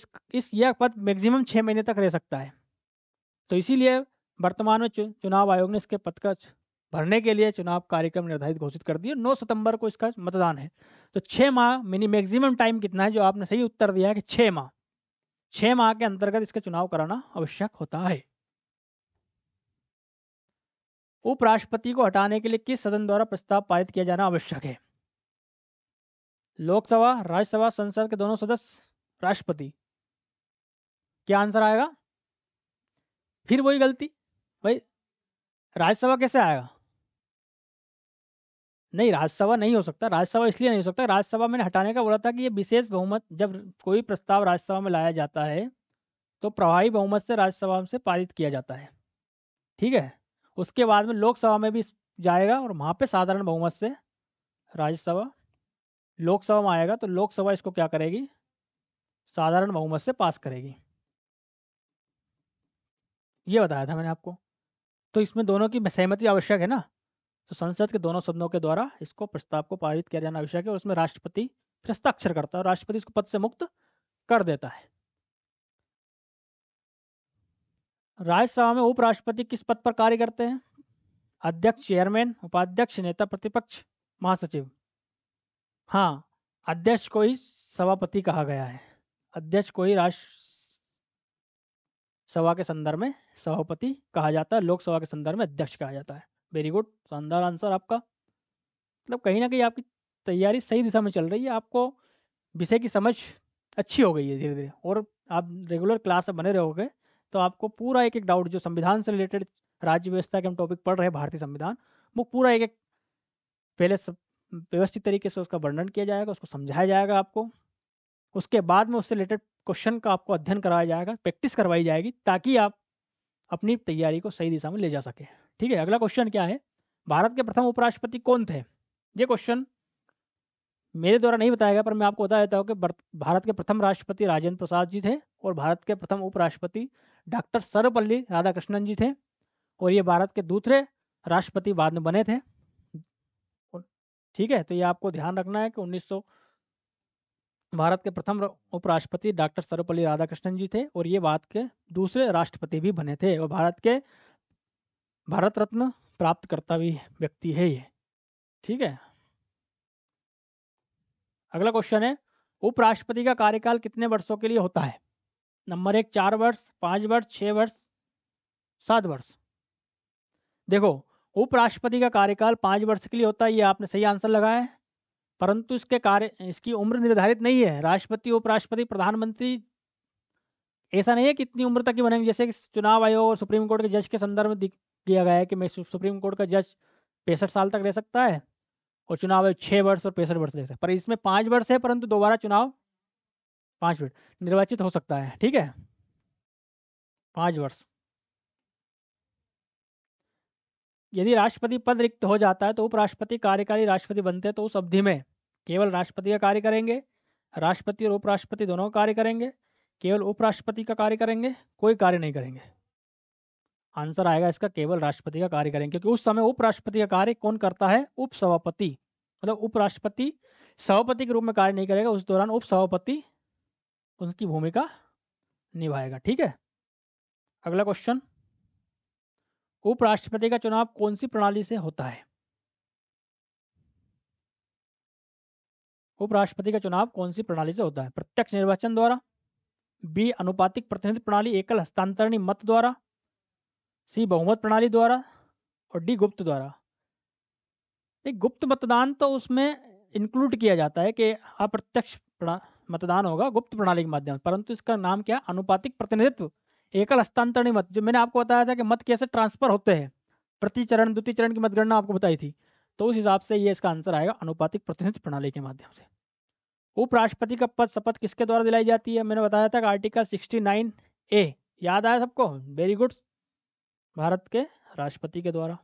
यह पद मैक्सिमम 6 महीने तक रह सकता है। तो इसीलिए वर्तमान में चुनाव आयोग ने इसके पद का भरने के लिए चुनाव कार्यक्रम निर्धारित घोषित कर दिया। 9 सितंबर को इसका मतदान है। तो 6 माह मैक्सिमम टाइम कितना है? जो आपने सही उत्तर दिया है कि 6 माह। 6 माह के अंतर्गत इसका चुनाव कराना आवश्यक होता है। उपराष्ट्रपति को हटाने के लिए किस सदन द्वारा प्रस्ताव पारित किया जाना आवश्यक है? लोकसभा, राज्यसभा, संसद के दोनों सदस्य, राष्ट्रपति। क्या आंसर आएगा? फिर वही गलती भाई, राज्यसभा कैसे आएगा? नहीं, राज्यसभा नहीं हो सकता। राज्यसभा इसलिए नहीं हो सकता, राज्यसभा मैंने हटाने का बोला था कि ये विशेष बहुमत, जब कोई प्रस्ताव राज्यसभा में लाया जाता है तो प्रभावी बहुमत से राज्यसभा से पारित किया जाता है। ठीक है, उसके बाद में लोकसभा में भी जाएगा और वहां पे साधारण बहुमत से राज्यसभा, लोकसभा में आएगा तो लोकसभा इसको क्या करेगी? साधारण बहुमत से पास करेगी। ये बताया था मैंने आपको। तो इसमें दोनों की सहमति आवश्यक है ना, तो संसद के दोनों सदनों के द्वारा इसको प्रस्ताव को पारित किया जाना आवश्यक है और उसमें राष्ट्रपति हस्ताक्षर करता है और राष्ट्रपति इसको पद से मुक्त कर देता है। राज्यसभा में उपराष्ट्रपति किस पद पर कार्य करते हैं? अध्यक्ष, चेयरमैन, उपाध्यक्ष, नेता प्रतिपक्ष, महासचिव। हाँ, अध्यक्ष को ही सभापति कहा गया है। अध्यक्ष को ही राष्ट्र सभा के संदर्भ में सभापति कहा जाता है, लोकसभा के संदर्भ में अध्यक्ष कहा जाता है। वेरी गुड, शानदार आंसर आपका। मतलब कहीं ना कहीं आपकी तैयारी सही दिशा में चल रही है, आपको विषय की समझ अच्छी हो गई है धीरे धीरे, और आप रेगुलर क्लास में बने रहोगे तो आपको पूरा एक एक डाउट जो संविधान से रिलेटेड, राज्य व्यवस्था के हम टॉपिक पढ़ रहे हैं, भारतीय संविधान, वो पूरा एक एक पहले व्यवस्थित तरीके से उसका वर्णन किया जाएगा, उसको समझाया जाएगा आपको। उसके बाद में उससे रिलेटेड क्वेश्चन का आपको अध्ययन कराया जाएगा, प्रैक्टिस करवाई जाएगी, ताकि आप अपनी तैयारी को सही दिशा में ले जा सके। ठीक है, अगला क्वेश्चन क्या है? भारत के प्रथम उपराष्ट्रपति कौन थे? ये क्वेश्चन मेरे द्वारा नहीं बताया गया, पर मैं आपको बता देता हूँ कि भारत के प्रथम राष्ट्रपति राजेंद्र प्रसाद जी थे और भारत के प्रथम उपराष्ट्रपति डॉक्टर सर्वपल्ली राधाकृष्णन जी थे, और ये भारत के दूसरे राष्ट्रपति बाद में बने थे। ठीक है, तो ये आपको ध्यान रखना है कि भारत के प्रथम उपराष्ट्रपति डॉक्टर सर्वपल्ली राधाकृष्णन जी थे और ये भारत के दूसरे राष्ट्रपति भी बने थे, और भारत रत्न प्राप्त करता भी व्यक्ति है ये। ठीक है, अगला क्वेश्चन है, उपराष्ट्रपति का कार्यकाल कितने वर्षों के लिए होता है? नंबर 1 4 वर्ष, 5 वर्ष, 6 वर्ष, 7 वर्ष। देखो, उपराष्ट्रपति का कार्यकाल 5 वर्ष के लिए होता है, ये आपने सही आंसर लगाया है, परंतु इसकी उम्र निर्धारित नहीं है। राष्ट्रपति, उपराष्ट्रपति, प्रधानमंत्री ऐसा नहीं है कि इतनी उम्र तक ही बनेंगे। जैसे कि चुनाव आयोग और सुप्रीम कोर्ट के जज के संदर्भ में किया गया है कि मैं सुप्रीम कोर्ट का जज 65 साल तक रह सकता है, और चुनाव आयोग 6 वर्ष और 65 वर्ष रह सकता है, पर इसमें 5 वर्ष है, परंतु दोबारा चुनाव 5 मिनट निर्वाचित हो सकता है। ठीक है, 5 वर्ष। यदि राष्ट्रपति पद रिक्त हो जाता है तो उपराष्ट्रपति कार्यकारी राष्ट्रपति बनते हैं, तो उस अवधि में केवल राष्ट्रपति का कार्य करेंगे, राष्ट्रपति और उपराष्ट्रपति दोनों का कार्य करेंगे, केवल उपराष्ट्रपति का कार्य करेंगे, कोई कार्य नहीं करेंगे। आंसर आएगा इसका केवल राष्ट्रपति का कार्य करेंगे, क्योंकि उस समय उपराष्ट्रपति का कार्य कौन करता है? उपसभापति। मतलब उपराष्ट्रपति सभापति के रूप में कार्य नहीं करेगा, उस दौरान उपसभापति उसकी भूमिका निभाएगा। ठीक है, अगला क्वेश्चन, उपराष्ट्रपति का चुनाव कौन सी प्रणाली से होता है? उपराष्ट्रपति का चुनाव कौन सी प्रणाली से होता है? प्रत्यक्ष निर्वाचन द्वारा, बी अनुपातिक प्रतिनिधित्व प्रणाली एकल हस्तांतरणी मत द्वारा, सी बहुमत प्रणाली द्वारा, और डी गुप्त द्वारा। एक गुप्त मतदान तो उसमें इंक्लूड किया जाता है कि अप्रत्यक्ष मतदान होगा गुप्त प्रणाली के माध्यम से, परंतु इसका नाम क्या? अनुपातिक प्रतिनिधित्व एकल हस्तांतरणी मत। जो मैंने आपको बताया था कि मत कैसे ट्रांसफर होते हैं, प्रति चरण द्वितीय चरण की मतगणना आपको बताई थी, तो उस हिसाब से ये इसका आंसर आएगा अनुपातिक प्रतिनिधित्व प्रणाली के माध्यम से। उपराष्ट्रपति का पद शपथ किसके द्वारा दिलाई जाती है? मैंने बताया था कि आर्टिकल 69A, याद आया सबको? वेरी गुड, भारत के राष्ट्रपति के द्वारा।